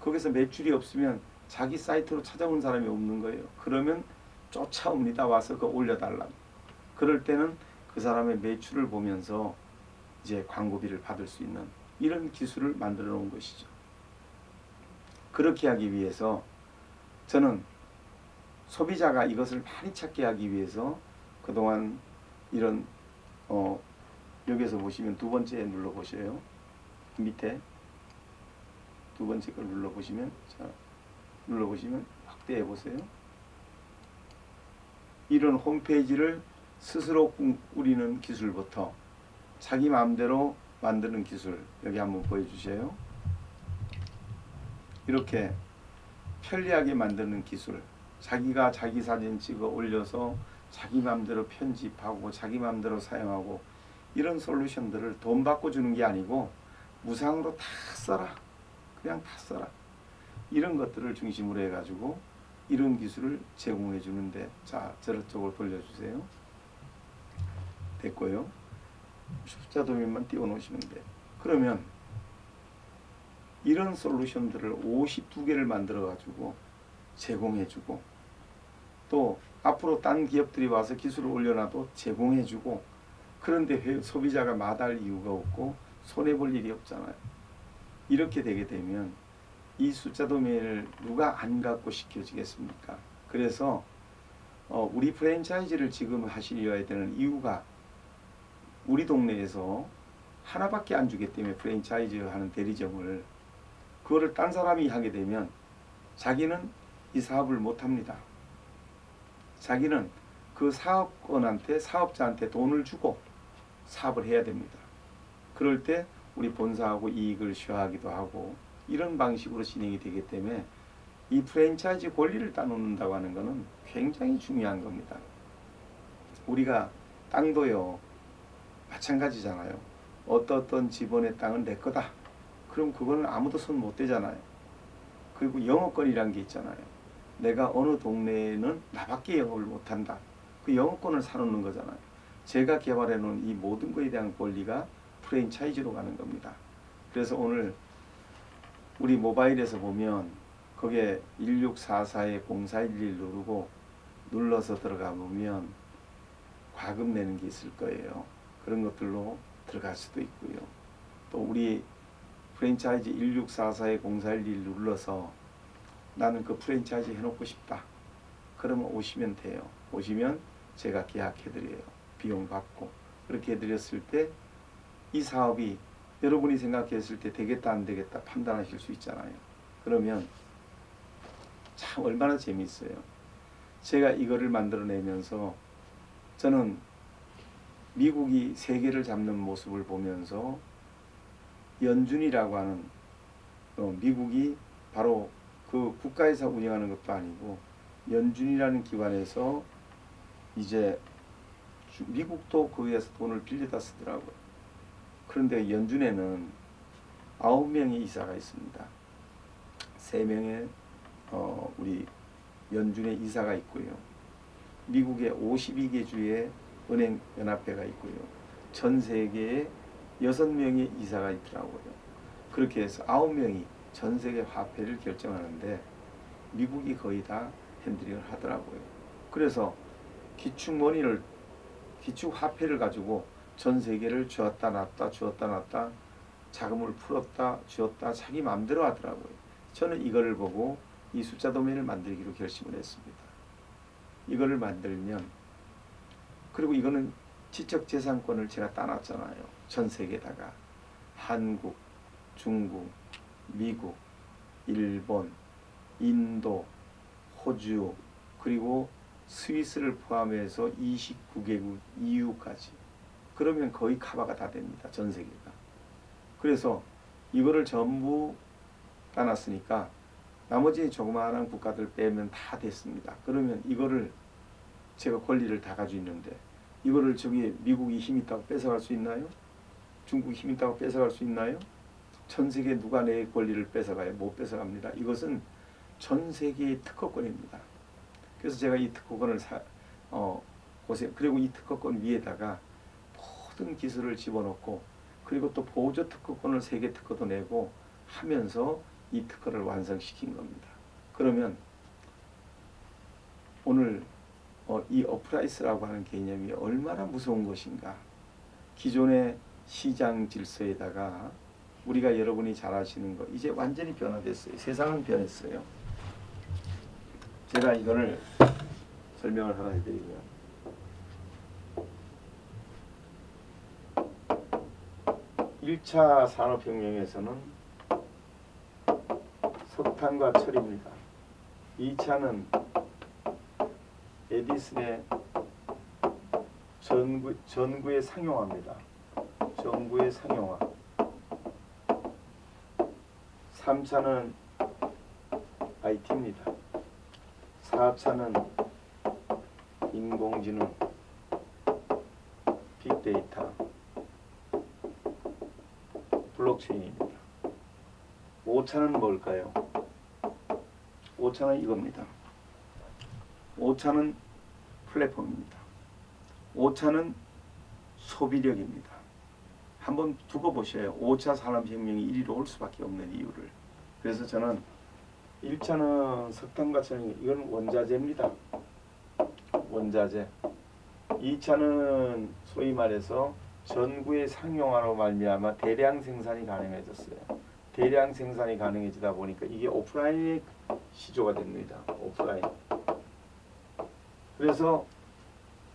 거기서 매출이 없으면 자기 사이트로 찾아온 사람이 없는 거예요. 그러면 쫓아옵니다. 와서 그거 올려달라. 그럴 때는 그 사람의 매출을 보면서 이제 광고비를 받을 수 있는 이런 기술을 만들어 놓은 것이죠. 그렇게 하기 위해서 저는 소비자가 이것을 많이 찾게 하기 위해서 그동안 이런 여기서 보시면 두 번째 눌러보세요. 밑에 두 번째 걸 눌러보시면, 자, 눌러보시면 확대해 보세요. 이런 홈페이지를 스스로 꾸리는 기술부터 자기 마음대로 만드는 기술, 여기 한번 보여주세요. 이렇게 편리하게 만드는 기술, 자기가 자기 사진 찍어 올려서 자기 마음대로 편집하고 자기 마음대로 사용하고, 이런 솔루션들을 돈 받고 주는 게 아니고 무상으로 다 써라, 그냥 다 써라, 이런 것들을 중심으로 해가지고 이런 기술을 제공해 주는데, 자, 저쪽으로 돌려주세요. 됐고요. 숫자 도면만 띄워 놓으시면 돼요. 그러면 이런 솔루션들을 52개를 만들어 가지고 제공해 주고, 또 앞으로 딴 기업들이 와서 기술을 올려놔도 제공해 주고, 그런데 소비자가 마다할 이유가 없고 손해볼 일이 없잖아요. 이렇게 되게 되면 이 숫자 도면을 누가 안 갖고 시켜지겠습니까? 그래서 우리 프랜차이즈를 지금 하시려야 되는 이유가 우리 동네에서 하나밖에 안 주기 때문에, 프랜차이즈 하는 대리점을, 그거를 딴 사람이 하게 되면 자기는 이 사업을 못합니다. 자기는 그 사업권한테, 사업자한테 돈을 주고 사업을 해야 됩니다. 그럴 때 우리 본사하고 이익을 쉐어하기도 하고 이런 방식으로 진행이 되기 때문에 이 프랜차이즈 권리를 따놓는다고 하는 것은 굉장히 중요한 겁니다. 우리가 땅도요 마찬가지잖아요. 어떤 집원의 땅은 내 거다. 그럼 그거는 아무도 손 못 대잖아요. 그리고 영어권이란 게 있잖아요. 내가 어느 동네에는 나밖에 영어를 못한다. 그 영어권을 사놓는 거잖아요. 제가 개발해 놓은 이 모든 것에 대한 권리가 프랜차이즈로 가는 겁니다. 그래서 오늘 우리 모바일에서 보면 거기에 1644-0411 누르고 눌러서 들어가 보면 과금 내는 게 있을 거예요. 그런 것들로 들어갈 수도 있고요. 또 우리 프랜차이즈 1644-0411 눌러서 나는 그 프랜차이즈 해놓고 싶다. 그러면 오시면 돼요. 오시면 제가 계약해드려요. 비용 받고. 그렇게 해드렸을 때 이 사업이 여러분이 생각했을 때 되겠다 안 되겠다 판단하실 수 있잖아요. 그러면 참 얼마나 재미있어요. 제가 이거를 만들어내면서 저는 미국이 세계를 잡는 모습을 보면서 연준이라고 하는 미국이 바로 그 국가에서 운영하는 것도 아니고 연준이라는 기관에서 이제 미국도 거기에서 돈을 빌려다 쓰더라고요. 그런데 연준에는 9명의 이사가 있습니다. 3명의 우리 연준의 이사가 있고요. 미국의 52개 주의 은행 연합회가 있고요. 전 세계에 6명의 이사가 있더라고요. 그렇게 해서 9명이 전 세계 화폐를 결정하는데 미국이 거의 다 핸들링을 하더라고요. 그래서 기축 화폐를 가지고 전 세계를 쥐었다 놨다 자금을 풀었다 쥐었다 자기 마음대로 하더라고요. 저는 이거를 보고 이 숫자 도면을 만들기로 결심을 했습니다. 이거를 만들면 그리고 이거는 지적재산권을 제가 따놨잖아요. 전 세계에다가 한국, 중국, 미국, 일본, 인도, 호주 그리고 스위스를 포함해서 29개국 EU까지 그러면 거의 커버가 다 됩니다. 전 세계가. 그래서 이거를 전부 따놨으니까 나머지 조그마한 국가들 빼면 다 됐습니다. 그러면 이거를 제가 권리를 다 가지고 있는데 이거를 저기 미국이 힘 있다고 뺏어갈 수 있나요? 중국이 힘 있다고 뺏어갈 수 있나요? 전 세계 누가 내 권리를 뺏어가요? 못 뺏어갑니다. 이것은 전 세계의 특허권입니다. 그래서 제가 이 특허권을 그리고 이 특허권 위에다가 모든 기술을 집어넣고 그리고 또 보조 특허권을 3개 특허도 내고 하면서 이 특허를 완성시킨 겁니다. 그러면 오늘 이 어프라이스라고 하는 개념이 얼마나 무서운 것인가. 기존의 시장 질서에다가 우리가 여러분이 잘 아시는 거 이제 완전히 변화됐어요. 세상은 변했어요. 제가 이거를 설명을 하나 해드리고요. 1차 산업혁명에서는 석탄과 철입니다. 2차는 에디슨의 전구의 상용화입니다. 전구의 상용화. 3차는 IT입니다. 4차는 인공지능, 빅데이터, 블록체인입니다. 5차는 뭘까요? 5차는 이겁니다. 5차는 플랫폼입니다. 5차는 소비력입니다. 한번 두고 보셔요. 5차 산업혁명이 1위로 올 수밖에 없는 이유를. 그래서 저는 1차는 석탄과 철, 이건 원자재입니다. 원자재. 2차는 소위 말해서 전구의 상용화로 말미암아 대량 생산이 가능해졌어요. 대량 생산이 가능해지다 보니까 이게 오프라인의 시조가 됩니다. 오프라인. 그래서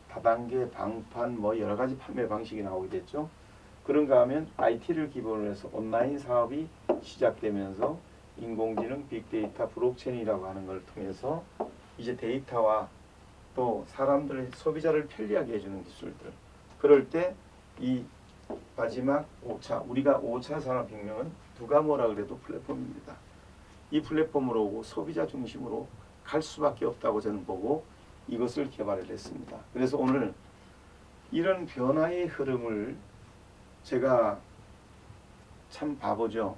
다단계, 방판, 여러 가지 판매 방식이 나오게 됐죠. 그런가 하면 IT를 기본으로 해서 온라인 사업이 시작되면서 인공지능, 빅데이터, 블록체인이라고 하는 걸 통해서 이제 데이터와 또 사람들의 소비자를 편리하게 해주는 기술들. 그럴 때 이 마지막 5차, 우리가 5차 산업혁명은 누가 뭐라 그래도 플랫폼입니다. 이 플랫폼으로 오고 소비자 중심으로 갈 수밖에 없다고 저는 보고 이것을 개발을 했습니다. 그래서 오늘 이런 변화의 흐름을 제가 참 바보죠.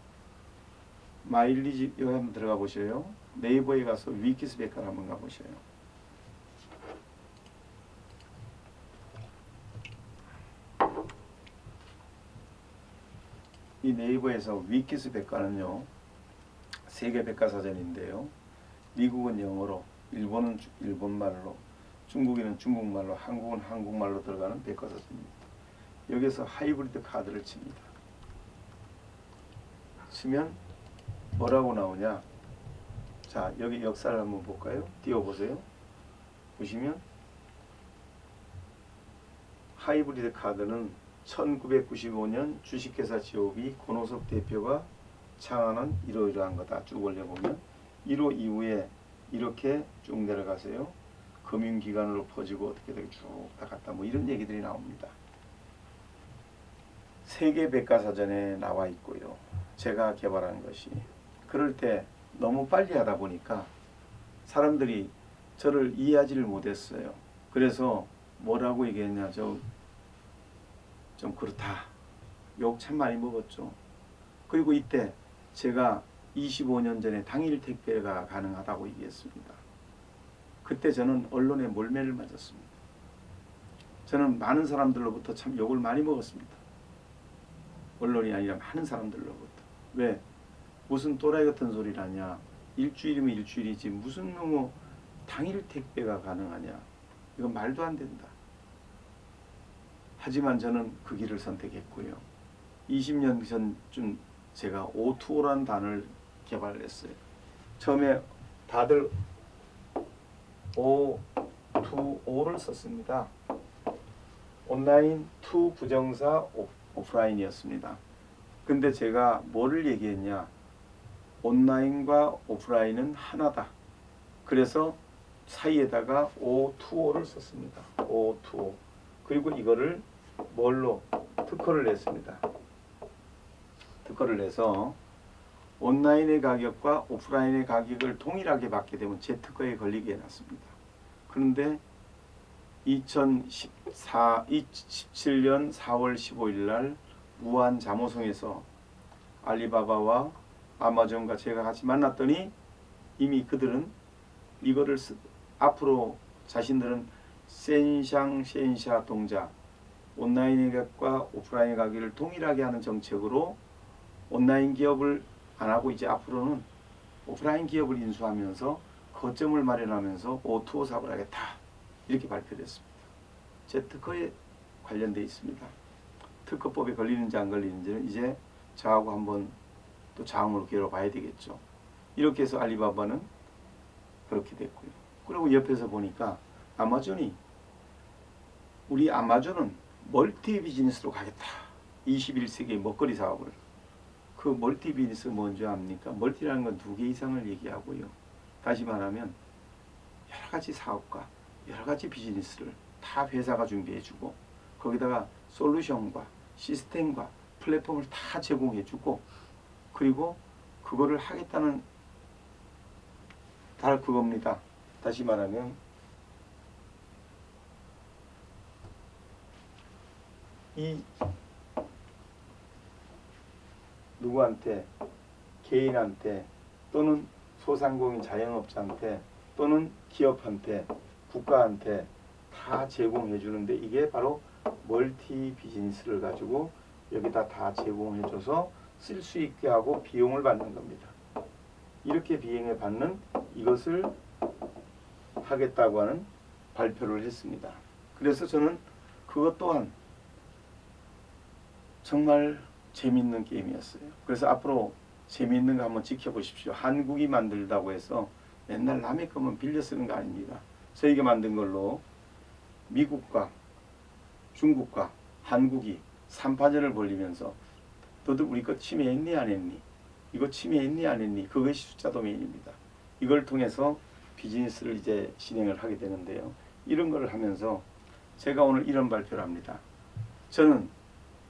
마일리지 여기 한번 들어가 보셔요. 네이버에 가서 위키스 백과를 한번 가보셔요. 이 네이버에서 위키스 백과는요, 세계 백과사전인데요. 미국은 영어로, 일본은 일본말로, 중국인은 중국말로, 한국은 한국말로 들어가는 백과사전입니다. 여기서 하이브리드 카드를 칩니다. 치면 뭐라고 나오냐? 자, 여기 역사를 한번 볼까요? 띄워보세요. 보시면 하이브리드 카드는 1995년 주식회사 지오비 권호섭 대표가 창안한 이러이러한 거다. 쭉 올려보면 1호 이후에 이렇게 쭉 내려가세요. 금융기관으로 퍼지고 어떻게 되게 쭉 다 갔다 뭐 이런 얘기들이 나옵니다. 세계 백과사전에 나와 있고요. 제가 개발한 것이. 그럴 때 너무 빨리 하다 보니까 사람들이 저를 이해하지를 못했어요. 그래서 뭐라고 얘기했냐, 좀 그렇다. 욕 참 많이 먹었죠. 그리고 이때 제가 25년 전에 당일 택배가 가능하다고 얘기했습니다. 그때 저는 언론에 몰매를 맞았습니다. 저는 많은 사람들로부터 참 욕을 많이 먹었습니다. 언론이 아니라 많은 사람들로부터. 왜? 무슨 또라이 같은 소리라냐. 일주일이면 일주일이지 무슨 뭐 당일 택배가 가능하냐. 이건 말도 안 된다. 하지만 저는 그 길을 선택했고요. 20년 전쯤 제가 O2O라는 단어를 개발을 했어요. 처음에 다들 O2O를 썼습니다. 온라인 투 부정사 오프라인이었습니다. 근데 제가 뭐를 얘기했냐? 온라인과 오프라인은 하나다. 그래서 사이에다가 O2O를 썼습니다. O2O. 그리고 이거를 뭘로 특허를 냈습니다. 특허를 내서 온라인의 가격과 오프라인의 가격을 동일하게 받게 되면 제 특허에 걸리게 해놨습니다. 그런데 2017년 4월 15일 날 우한 잠오성에서 알리바바와 아마존과 제가 같이 만났더니 이미 그들은 이거를 앞으로 자신들은 센샹 동작 온라인의 가격과 오프라인의 가격을 동일하게 하는 정책으로 온라인 기업을 안 하고 이제 앞으로는 오프라인 기업을 인수하면서 거점을 마련하면서 O2O 사업을 하겠다. 이렇게 발표됐습니다. 제 특허에 관련되어 있습니다. 특허법에 걸리는지 안 걸리는지는 이제 저하고 한번 또 자음으로 겨뤄봐야 되겠죠. 이렇게 해서 알리바바는 그렇게 됐고요. 그리고 옆에서 보니까 아마존이 우리 아마존은 멀티 비즈니스로 가겠다. 21세기의 먹거리 사업을. 그 멀티 비즈니스 뭔지 압니까? 멀티라는 건 2개 이상을 얘기하고요. 다시 말하면 여러 가지 사업과 여러 가지 비즈니스를 다 회사가 준비해주고 거기다가 솔루션과 시스템과 플랫폼을 다 제공해주고 그리고 그거를 하겠다는 다 그겁니다. 다시 말하면 이 누구한테 개인한테 또는 소상공인 자영업자한테 또는 기업한테 국가한테 다 제공해 주는데 이게 바로 멀티 비즈니스를 가지고 여기다 다 제공해 줘서 쓸 수 있게 하고 비용을 받는 겁니다. 이렇게 비용을 받는 이것을 하겠다고 하는 발표를 했습니다. 그래서 저는 그것 또한 정말 재미있는 게임이었어요. 그래서 앞으로 재미있는 거 한번 지켜보십시오. 한국이 만들다고 해서 맨날 남의 것만 빌려 쓰는 거 아닙니다. 저희가 만든 걸로 미국과 중국과 한국이 3파전을 벌리면서 너들 우리 거 침해했니 안 했니? 이거 침해했니 안 했니? 그것이 숫자 도메인입니다. 이걸 통해서 비즈니스를 이제 진행을 하게 되는데요. 이런 거를 하면서 제가 오늘 이런 발표를 합니다. 저는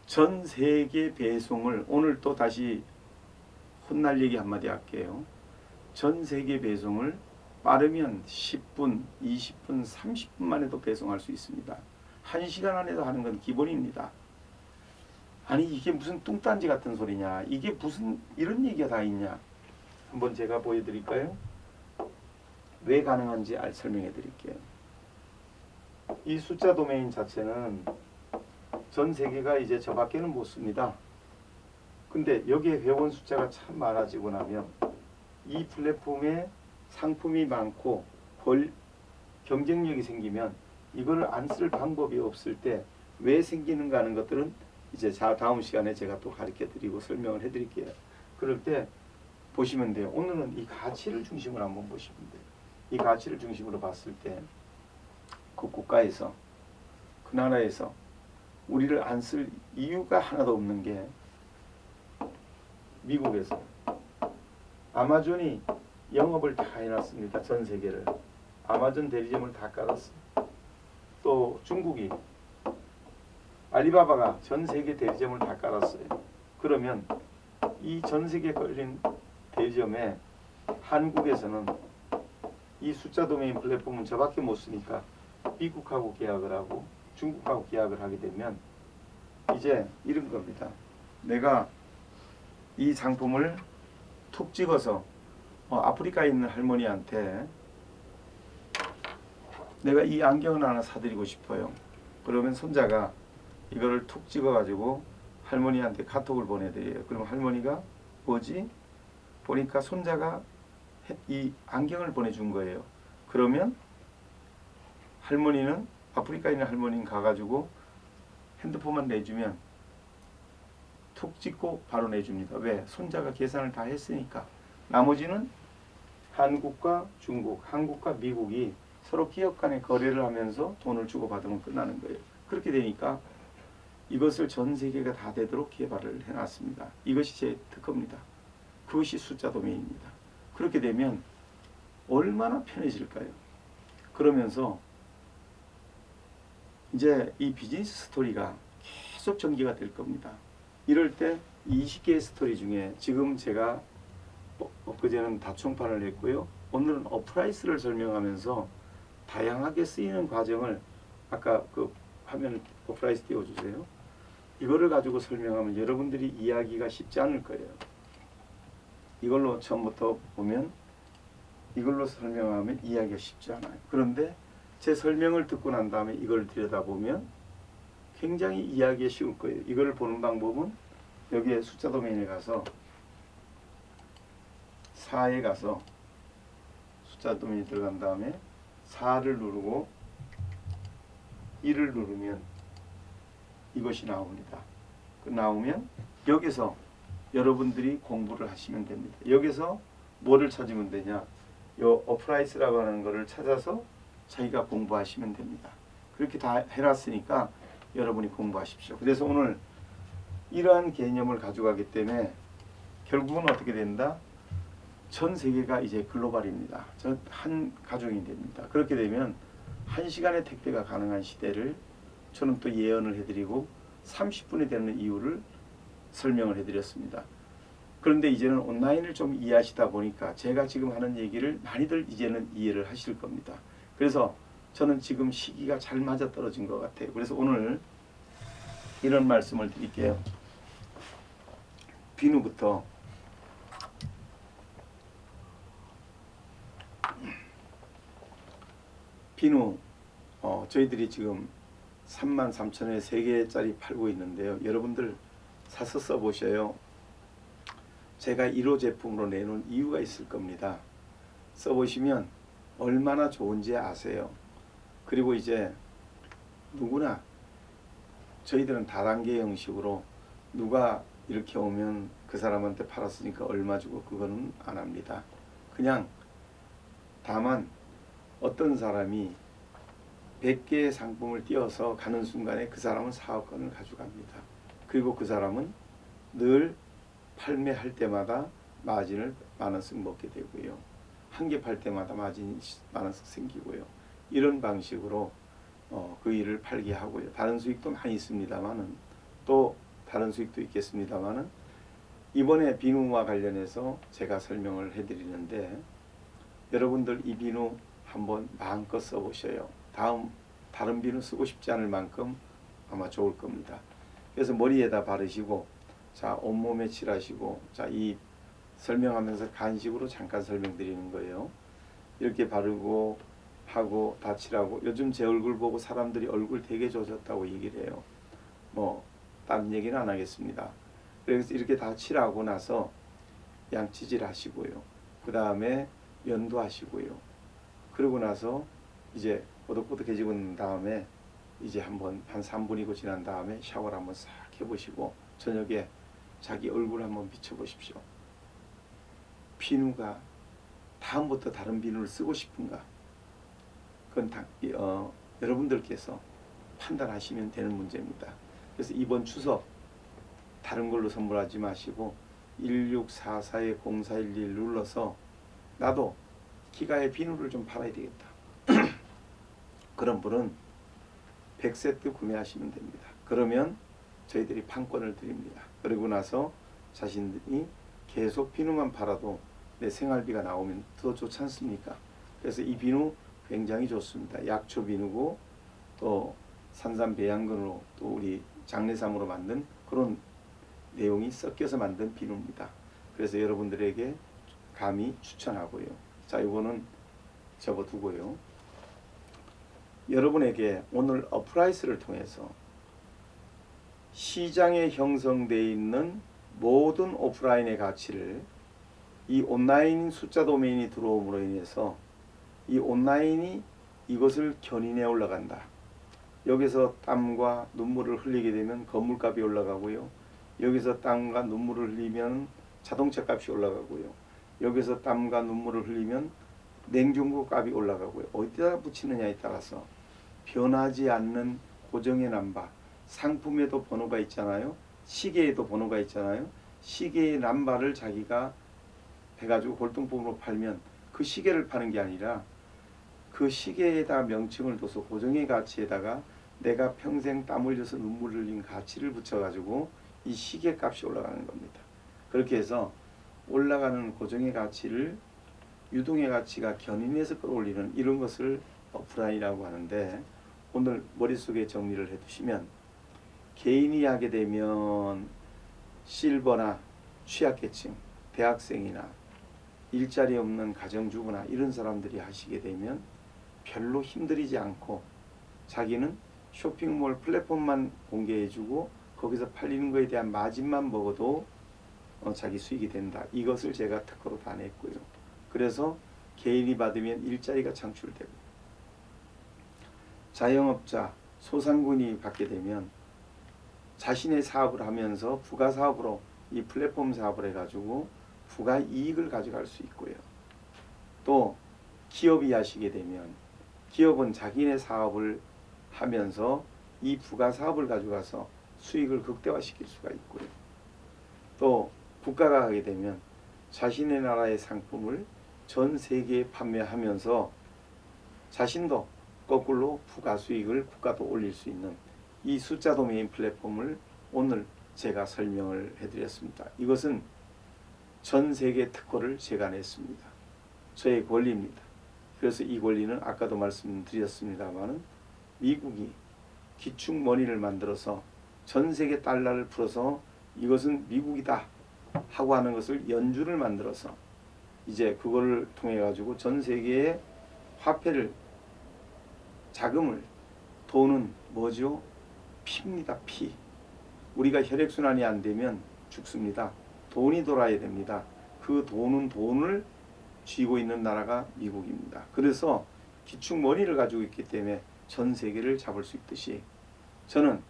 전 세계 배송을 오늘 또 다시 혼날 얘기 한마디 할게요. 전 세계 배송을 빠르면 10분, 20분, 30분 만에도 배송할 수 있습니다. 1시간 안에도 하는 건 기본입니다. 아니 이게 무슨 뚱딴지 같은 소리냐. 이게 무슨 이런 얘기가 다 있냐. 한번 제가 보여드릴까요? 왜 가능한지 설명해 드릴게요. 이 숫자 도메인 자체는 전 세계가 이제 저밖에는 못 씁니다. 근데 여기에 회원 숫자가 참 많아지고 나면 이 플랫폼에 상품이 많고 경쟁력이 생기면 이거를 안 쓸 방법이 없을 때 왜 생기는가 하는 것들은 이제 다음 시간에 제가 또 가르쳐 드리고 설명을 해 드릴게요. 그럴 때 보시면 돼요. 오늘은 이 가치를 중심으로 한번 보시면 돼요. 이 가치를 중심으로 봤을 때 그 국가에서 그 나라에서 우리를 안 쓸 이유가 하나도 없는 게 미국에서 아마존이 영업을 다 해놨습니다. 전 세계를. 아마존 대리점을 다 깔았어요. 또 중국이 알리바바가 전 세계 대리점을 다 깔았어요. 그러면 이 전 세계 걸린 대리점에 한국에서는 이 숫자 도메인 플랫폼은 저밖에 못 쓰니까 미국하고 계약을 하고 중국하고 계약을 하게 되면 이제 이런 겁니다. 내가 이 상품을 툭 찍어서 아프리카에 있는 할머니한테 내가 이 안경을 하나 사드리고 싶어요. 그러면 손자가 이거를 툭 찍어가지고 할머니한테 카톡을 보내드려요. 그럼 할머니가 뭐지? 보니까 손자가 이 안경을 보내준 거예요. 그러면 할머니는 아프리카에 있는 할머니는 가가지고 핸드폰만 내주면 툭 찍고 바로 내줍니다. 왜? 손자가 계산을 다 했으니까. 나머지는 한국과 중국, 한국과 미국이 서로 기업 간의 거래를 하면서 돈을 주고받으면 끝나는 거예요. 그렇게 되니까 이것을 전 세계가 다 되도록 개발을 해놨습니다. 이것이 제 특허입니다. 그것이 숫자 도메인입니다. 그렇게 되면 얼마나 편해질까요? 그러면서 이제 이 비즈니스 스토리가 계속 전개가 될 겁니다. 이럴 때 20개의 스토리 중에 지금 제가 엊그제는 다총판을 했고요. 오늘은 어프라이스를 설명하면서 다양하게 쓰이는 과정을 아까 그 화면 어프라이스 띄워주세요. 이거를 가지고 설명하면 여러분들이 이해하기가 쉽지 않을 거예요. 이걸로 처음부터 보면 이걸로 설명하면 이해하기가 쉽지 않아요. 그런데 제 설명을 듣고 난 다음에 이걸 들여다보면 굉장히 이해하기가 쉬울 거예요. 이거를 보는 방법은 여기에 숫자 도메인에 가서 4에 가서 숫자 도메인에 들어간 다음에 4를 누르고 1을 누르면 이것이 나옵니다. 나오면 여기서 여러분들이 공부를 하시면 됩니다. 여기서 뭐를 찾으면 되냐? 요 어프라이스라고 하는 거를 찾아서 자기가 공부하시면 됩니다. 그렇게 다 해놨으니까 여러분이 공부하십시오. 그래서 오늘 이러한 개념을 가져가기 때문에 결국은 어떻게 된다? 전 세계가 이제 글로벌입니다. 한 가족이 됩니다. 그렇게 되면 1시간의 택배가 가능한 시대를 저는 또 예언을 해드리고 30분이 되는 이유를 설명을 해드렸습니다. 그런데 이제는 온라인을 좀 이해하시다 보니까 제가 지금 하는 얘기를 많이들 이제는 이해를 하실 겁니다. 그래서 저는 지금 시기가 잘 맞아떨어진 것 같아요. 그래서 오늘 이런 말씀을 드릴게요. 비누부터 비누 저희들이 지금 33,000원에 3개짜리 팔고 있는데요. 여러분들 사서 써보셔요. 제가 1호 제품으로 내놓은 이유가 있을 겁니다. 써보시면 얼마나 좋은지 아세요. 그리고 이제 누구나 저희들은 다단계 형식으로 누가 이렇게 오면 그 사람한테 팔았으니까 얼마 주고 그거는 안 합니다. 그냥 다만 어떤 사람이 100개의 상품을 띄워서 가는 순간에 그 사람은 사업권을 가져갑니다. 그리고 그 사람은 늘 판매할 때마다 마진을 만원씩 먹게 되고요. 한 개 팔 때마다 마진이 만원씩 생기고요. 이런 방식으로 그 일을 팔게 하고요. 다른 수익도 많이 있습니다만은 또 다른 수익도 있겠습니다만은 이번에 비누와 관련해서 제가 설명을 해드리는데 여러분들 이 비누 한번 마음껏 써보셔요. 다른 비누 쓰고 싶지 않을 만큼 아마 좋을 겁니다. 그래서 머리에다 바르시고 자 온몸에 칠하시고 자 이 설명하면서 간식으로 잠깐 설명드리는 거예요. 이렇게 바르고 하고 다 칠하고, 요즘 제 얼굴 보고 사람들이 얼굴 되게 좋아졌다고 얘기를 해요. 뭐 다른 얘기는 안 하겠습니다. 그래서 이렇게 다 칠하고 나서 양치질 하시고요. 그 다음에 면도 하시고요. 그러고 나서 이제 뽀득뽀득해지고 다음에 이제 한번 한 3분이고 지난 다음에 샤워를 한번 싹 해보시고 저녁에 자기 얼굴 한번 비춰보십시오. 비누가 다음부터 다른 비누를 쓰고 싶은가? 그건 여러분들께서 판단하시면 되는 문제입니다. 그래서 이번 추석 다른 걸로 선물하지 마시고 1644-0411 눌러서 나도 기가의 비누를 좀 팔아야 되겠다. 그런 분은 100세트 구매하시면 됩니다. 그러면 저희들이 판권을 드립니다. 그리고 나서 자신들이 계속 비누만 팔아도 내 생활비가 나오면 더 좋지 않습니까? 그래서 이 비누 굉장히 좋습니다. 약초 비누고 또 산삼 배양근으로 또 우리 장례삼으로 만든 그런 내용이 섞여서 만든 비누입니다. 그래서 여러분들에게 감히 추천하고요. 자, 이거는 접어두고요. 여러분에게 오늘 어프라이스를 통해서 시장에 형성되어 있는 모든 오프라인의 가치를 이 온라인 숫자 도메인이 들어옴으로 인해서 이 온라인이 이것을 견인해 올라간다. 여기서 땀과 눈물을 흘리게 되면 건물값이 올라가고요. 여기서 땀과 눈물을 흘리면 자동차 값이 올라가고요. 여기서 땀과 눈물을 흘리면 냉장고 값이 올라가고요. 어디다 붙이느냐에 따라서 변하지 않는 고정의 남바, 상품에도 번호가 있잖아요. 시계에도 번호가 있잖아요. 시계의 남바를 자기가 해가지고 골동품으로 팔면 그 시계를 파는 게 아니라 그 시계에다 명칭을 둬서 고정의 가치에다가 내가 평생 땀 흘려서 눈물 흘린 가치를 붙여가지고 이 시계 값이 올라가는 겁니다. 그렇게 해서 올라가는 고정의 가치를 유동의 가치가 견인해서 끌어올리는 이런 것을 오프라인이라고 하는데, 오늘 머릿속에 정리를 해두시면 개인이 하게 되면 실버나 취약계층, 대학생이나 일자리 없는 가정주부나 이런 사람들이 하시게 되면 별로 힘들이지 않고 자기는 쇼핑몰 플랫폼만 공개해주고 거기서 팔리는 것에 대한 마진만 먹어도 자기 수익이 된다. 이것을 제가 특허로 다 냈고요. 그래서 개인이 받으면 일자리가 창출되고 자영업자, 소상공인이 받게 되면 자신의 사업을 하면서 부가사업으로 이 플랫폼 사업을 해가지고 부가이익을 가져갈 수 있고요. 또 기업이 하시게 되면 기업은 자기네 사업을 하면서 이 부가사업을 가져가서 수익을 극대화시킬 수가 있고요. 또 국가가 하게 되면 자신의 나라의 상품을 전 세계에 판매하면서 자신도 거꾸로 부가수익을 국가도 올릴 수 있는 이 숫자 도메인 플랫폼을 오늘 제가 설명을 해드렸습니다. 이것은 전 세계 특허를 제가 냈습니다. 저의 권리입니다. 그래서 이 권리는 아까도 말씀드렸습니다마는 미국이 기축머니를 만들어서 전 세계 달러를 풀어서 이것은 미국이다 하고 하는 것을 연준을 만들어서 이제 그거를 통해 가지고 전 세계의 화폐를, 자금을, 돈은 뭐죠? 피입니다. 피. 우리가 혈액순환이 안 되면 죽습니다. 돈이 돌아야 됩니다. 그 돈은 돈을 쥐고 있는 나라가 미국입니다. 그래서 기축머니를 가지고 있기 때문에 전 세계를 잡을 수 있듯이 저는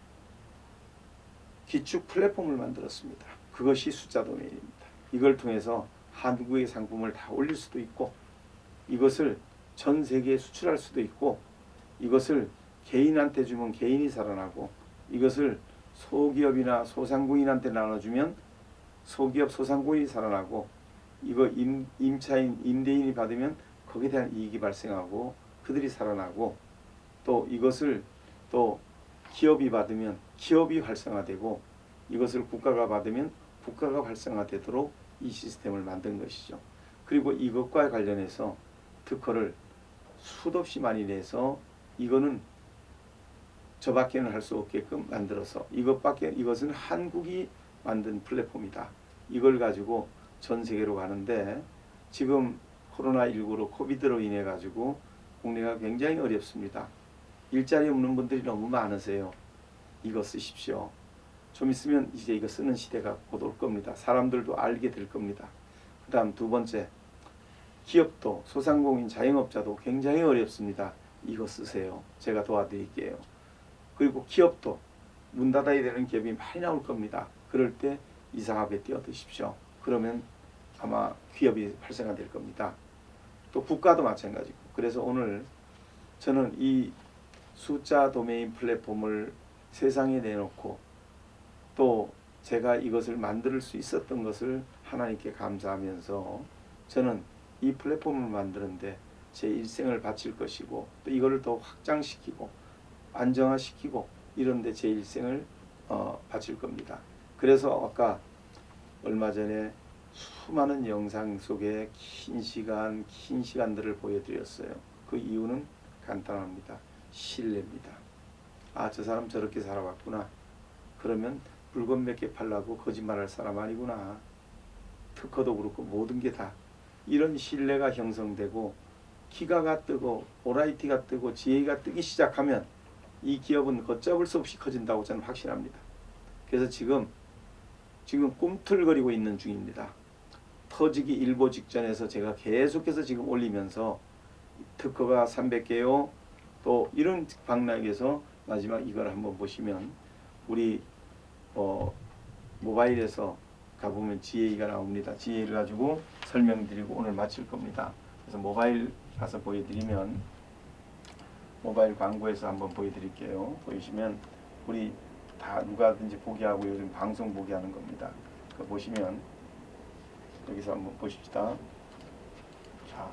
기축 플랫폼을 만들었습니다. 그것이 숫자 도메인입니다. 이걸 통해서 한국의 상품을 다 올릴 수도 있고 이것을 전 세계에 수출할 수도 있고 이것을 개인한테 주면 개인이 살아나고 이것을 소기업이나 소상공인한테 나눠주면 소기업 소상공인이 살아나고 이거 임차인 임대인이 받으면 거기에 대한 이익이 발생하고 그들이 살아나고 또 이것을 또 기업이 받으면 기업이 활성화되고 이것을 국가가 받으면 국가가 활성화되도록 이 시스템을 만든 것이죠. 그리고 이것과 관련해서 특허를 수도 없이 많이 내서 이거는 저밖에는 할 수 없게끔 만들어서 이것은 한국이 만든 플랫폼이다. 이걸 가지고 전 세계로 가는데 지금 코로나19로 코비드로 인해 가지고 국내가 굉장히 어렵습니다. 일자리 없는 분들이 너무 많으세요. 이거 쓰십시오. 좀 있으면 이제 이거 쓰는 시대가 곧 올 겁니다. 사람들도 알게 될 겁니다. 그 다음 두 번째, 기업도 소상공인 자영업자도 굉장히 어렵습니다. 이거 쓰세요. 제가 도와드릴게요. 그리고 기업도 문 닫아야 되는 기업이 많이 나올 겁니다. 그럴 때 이 사업에 뛰어드십시오. 그러면 아마 기업이 활성화될 겁니다. 또 국가도 마찬가지고. 그래서 오늘 저는 이 숫자 도메인 플랫폼을 세상에 내놓고 또 제가 이것을 만들 수 있었던 것을 하나님께 감사하면서 저는 이 플랫폼을 만드는데 제 일생을 바칠 것이고 또 이거를 더 확장시키고 안정화시키고 이런데 제 일생을 바칠 겁니다. 그래서 아까 얼마 전에 수많은 영상 속에 긴 시간들을 보여드렸어요. 그 이유는 간단합니다. 신뢰입니다. 아, 저 사람 저렇게 살아왔구나. 그러면 물건 몇 개 팔라고 거짓말할 사람 아니구나. 특허도 그렇고 모든 게 다 이런 신뢰가 형성되고 기가가 뜨고 오라이티가 뜨고 지혜가 뜨기 시작하면 이 기업은 걷잡을 수 없이 커진다고 저는 확신합니다. 그래서 지금 꿈틀거리고 있는 중입니다. 터지기 일보 직전에서 제가 계속해서 지금 올리면서 특허가 300개요. 또 이런 방락에서 마지막 이걸 한번 보시면 우리 모바일에서 가보면 지혜가 나옵니다. 지혜를 가지고 설명드리고 오늘 마칠 겁니다. 그래서 모바일 가서 보여드리면 모바일 광고에서 한번 보여드릴게요. 보이시면 우리 다 누가든지 보게 하고 요즘 방송 보게 하는 겁니다. 그 보시면 여기서 한번 보십시다. 자,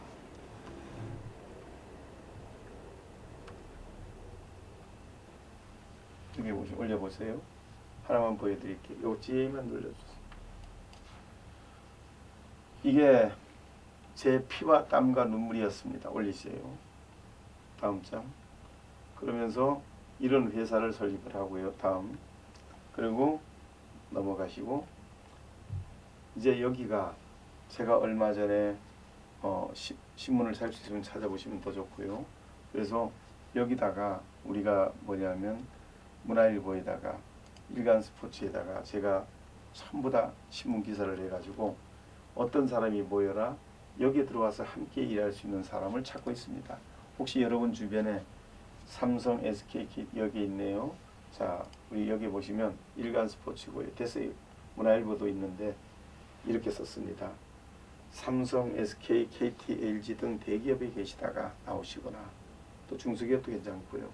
여기 올려보세요. 하나만 보여드릴게요. 요 지혜만 눌러주세요. 이게 제 피와 땀과 눈물이었습니다. 올리세요. 다음 장. 그러면서 이런 회사를 설립을 하고요. 다음. 그리고 넘어가시고 이제 여기가 제가 얼마 전에 신문을 살 수 있으면 찾아보시면 더 좋고요. 그래서 여기다가 우리가 뭐냐면 문화일보에다가 일간스포츠에다가 제가 전부 다 신문 기사를 해가지고 어떤 사람이 모여라 여기에 들어와서 함께 일할 수 있는 사람을 찾고 있습니다. 혹시 여러분 주변에 삼성, SK 여기 있네요. 자, 우리 여기 보시면 일간스포츠고요. 됐어요. 문화일보도 있는데 이렇게 썼습니다. 삼성, SK, KT, LG 등 대기업에 계시다가 나오시거나 또 중소기업도 괜찮고요.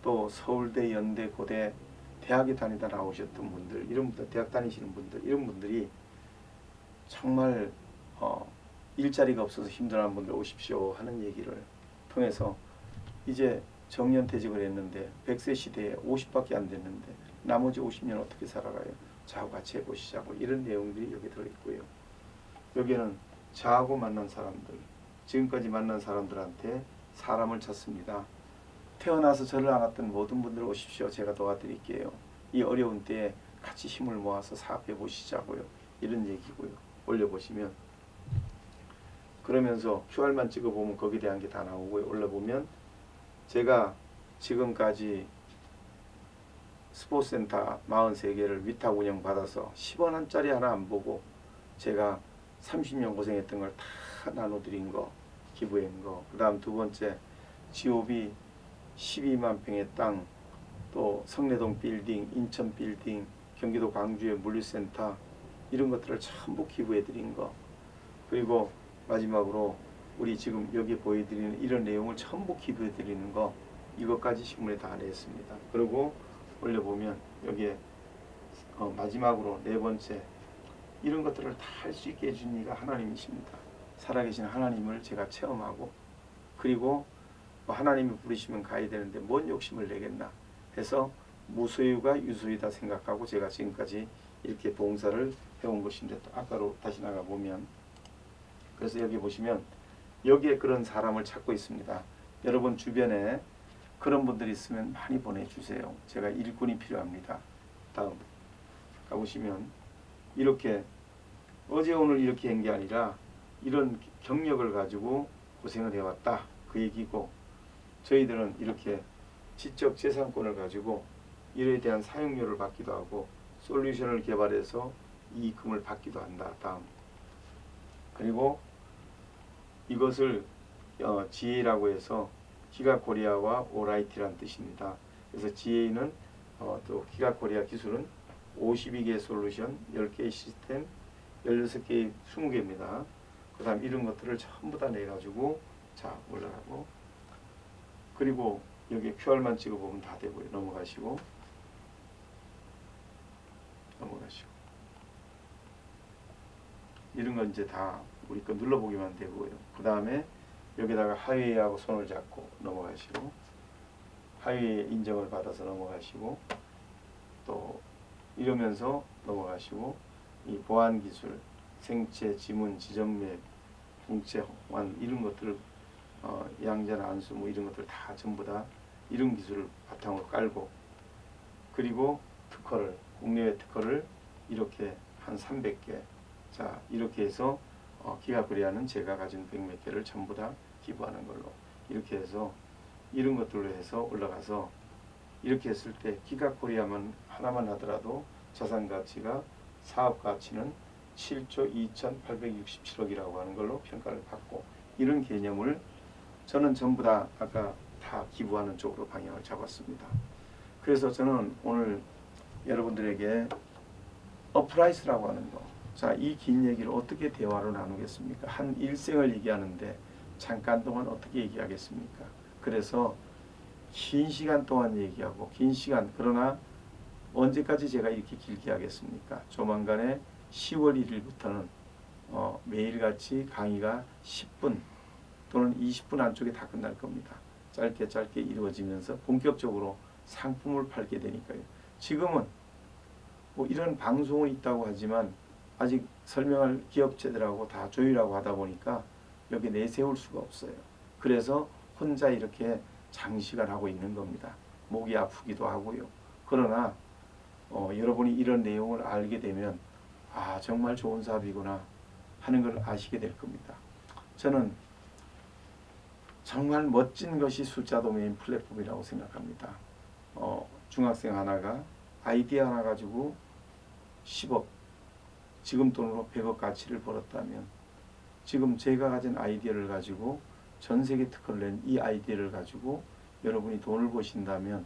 또 서울대, 연대, 고대, 대학에 다니다 나오셨던 분들, 이런 분들, 대학 다니시는 분들, 이런 분들이 정말 일자리가 없어서 힘들어하는 분들 오십시오 하는 얘기를 통해서 이제 정년퇴직을 했는데 100세 시대에 50밖에 안 됐는데 나머지 50년 어떻게 살아가요? 저하고 같이 해보시자고 이런 내용들이 여기 들어있고요. 여기는 저하고 만난 사람들, 지금까지 만난 사람들한테 사람을 찾습니다. 태어나서 저를 알았던 모든 분들 오십시오. 제가 도와드릴게요. 이 어려운 때에 같이 힘을 모아서 사업해 보시자고요. 이런 얘기고요. 올려보시면 그러면서 QR만 찍어보면 거기에 대한 게 다 나오고요. 올려보면 제가 지금까지 스포츠센터 43개를 위탁 운영받아서 10원 한 짜리 하나 안 보고 제가 30년 고생했던 걸 다 나눠드린 거, 기부한 거. 그 다음 두 번째 GOB 12만 평의 땅, 또 성내동 빌딩, 인천 빌딩, 경기도 광주의 물류센터 이런 것들을 전부 기부해드린 거. 그리고 마지막으로 우리 지금 여기 보여드리는 이런 내용을 전부 기부해드리는 거, 이것까지 신문에 다 냈습니다. 그리고 올려보면 여기에 마지막으로 네 번째 이런 것들을 다 할 수 있게 해준 이가 하나님이십니다. 살아계신 하나님을 제가 체험하고 그리고 하나님이 부르시면 가야 되는데 뭔 욕심을 내겠나 해서 무소유가 유소유다 생각하고 제가 지금까지 이렇게 봉사를 해온 것인데 또 아까로 다시 나가보면 그래서 여기 보시면 여기에 그런 사람을 찾고 있습니다. 여러분 주변에 그런 분들이 있으면 많이 보내주세요. 제가 일꾼이 필요합니다. 다음 가보시면 이렇게 어제 오늘 이렇게 한 게 아니라 이런 경력을 가지고 고생을 해왔다 그 얘기고, 저희들은 이렇게 지적 재산권을 가지고 이에 대한 사용료를 받기도 하고 솔루션을 개발해서 이익금을 받기도 한다. 다음, 그리고 이것을 GA라고 해서 기가코리아와 오라이티란 뜻입니다. 그래서 GA는 또 기가코리아 기술은 52개 솔루션, 10개의 시스템, 16개의 20개입니다. 그 다음 이런 것들을 전부 다 내가지고 자 올라가고, 그리고 여기 QR만 찍어보면 다 되고요. 넘어가시고 이런 건 이제 다 우리 거 눌러보기만 되고요. 그 다음에 여기다가 하위하고 손을 잡고 넘어가시고, 하위의 인정을 받아서 넘어가시고, 또 이러면서 넘어가시고, 이 보안 기술, 생체, 지문, 지점맵, 공체, 호환 이런 것들을 양자나 안수 뭐 이런 것들 다 전부 다 이런 기술을 바탕으로 깔고, 그리고 특허를, 국내외 특허를 이렇게 한 300개, 자 이렇게 해서 기가코리아는 제가 가진 100몇 개를 전부 다 기부하는 걸로, 이렇게 해서 이런 것들로 해서 올라가서, 이렇게 했을 때 기가코리아만 하나만 하더라도 자산 가치가, 사업 가치는 7조 2,867억이라고 하는 걸로 평가를 받고, 이런 개념을 저는 전부 다 아까 다 기부하는 쪽으로 방향을 잡았습니다. 그래서 저는 오늘 여러분들에게 어프라이스라고 하는 거, 자, 이 긴 얘기를 어떻게 대화로 나누겠습니까? 한 일생을 얘기하는데 잠깐 동안 어떻게 얘기하겠습니까? 그래서 긴 시간 동안 얘기하고, 긴 시간, 그러나 언제까지 제가 이렇게 길게 하겠습니까? 조만간에 10월 1일부터는 매일같이 강의가 10분 또는 20분 안쪽에 다 끝날 겁니다. 짧게 짧게 이루어지면서 본격적으로 상품을 팔게 되니까요. 지금은 뭐 이런 방송은 있다고 하지만 아직 설명할 기업체들하고 다 조율하고 하다 보니까 여기 내세울 수가 없어요. 그래서 혼자 이렇게 장시간 하고 있는 겁니다. 목이 아프기도 하고요. 그러나 여러분이 이런 내용을 알게 되면 아 정말 좋은 사업이구나 하는 걸 아시게 될 겁니다. 저는 정말 멋진 것이 숫자 도메인 플랫폼이라고 생각합니다. 중학생 하나가 아이디어 하나 가지고 10억, 지금 돈으로 100억 가치를 벌었다면, 지금 제가 가진 아이디어를 가지고 전 세계 특허를 낸 이 아이디어를 가지고 여러분이 돈을 버신다면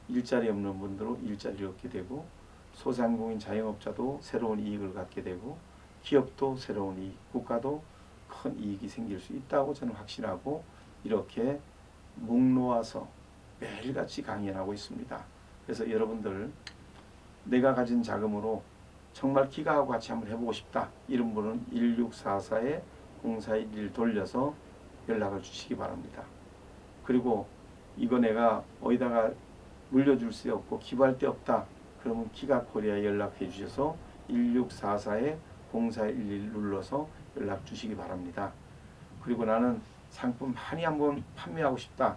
일자리 없는 분들은 일자리를 얻게 되고, 소상공인 자영업자도 새로운 이익을 갖게 되고, 기업도 새로운 이익, 국가도 큰 이익이 생길 수 있다고 저는 확신하고 이렇게 목 놓아서 매일같이 강연을 하고 있습니다. 그래서 여러분들 내가 가진 자금으로 정말 기가하고 같이 한번 해보고 싶다 이런 분은 1644-0411 돌려서 연락을 주시기 바랍니다. 그리고 이거 내가 어디다가 물려줄 수 없고 기부할 데 없다 그러면 기가코리아에 연락해 주셔서 1644-0411 눌러서 연락 주시기 바랍니다. 그리고 나는 상품 많이 한번 판매하고 싶다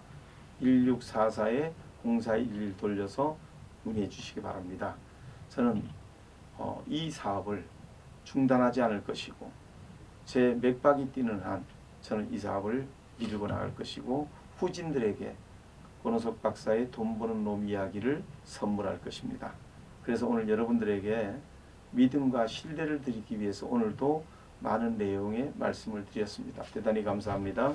1644-0411 돌려서 문의해 주시기 바랍니다. 저는 이 사업을 중단하지 않을 것이고, 제 맥박이 뛰는 한 저는 이 사업을 밀고 나갈 것이고, 후진들에게 권호석 박사의 돈 버는 놈 이야기를 선물할 것입니다. 그래서 오늘 여러분들에게 믿음과 신뢰를 드리기 위해서 오늘도 많은 내용의 말씀을 드렸습니다. 대단히 감사합니다.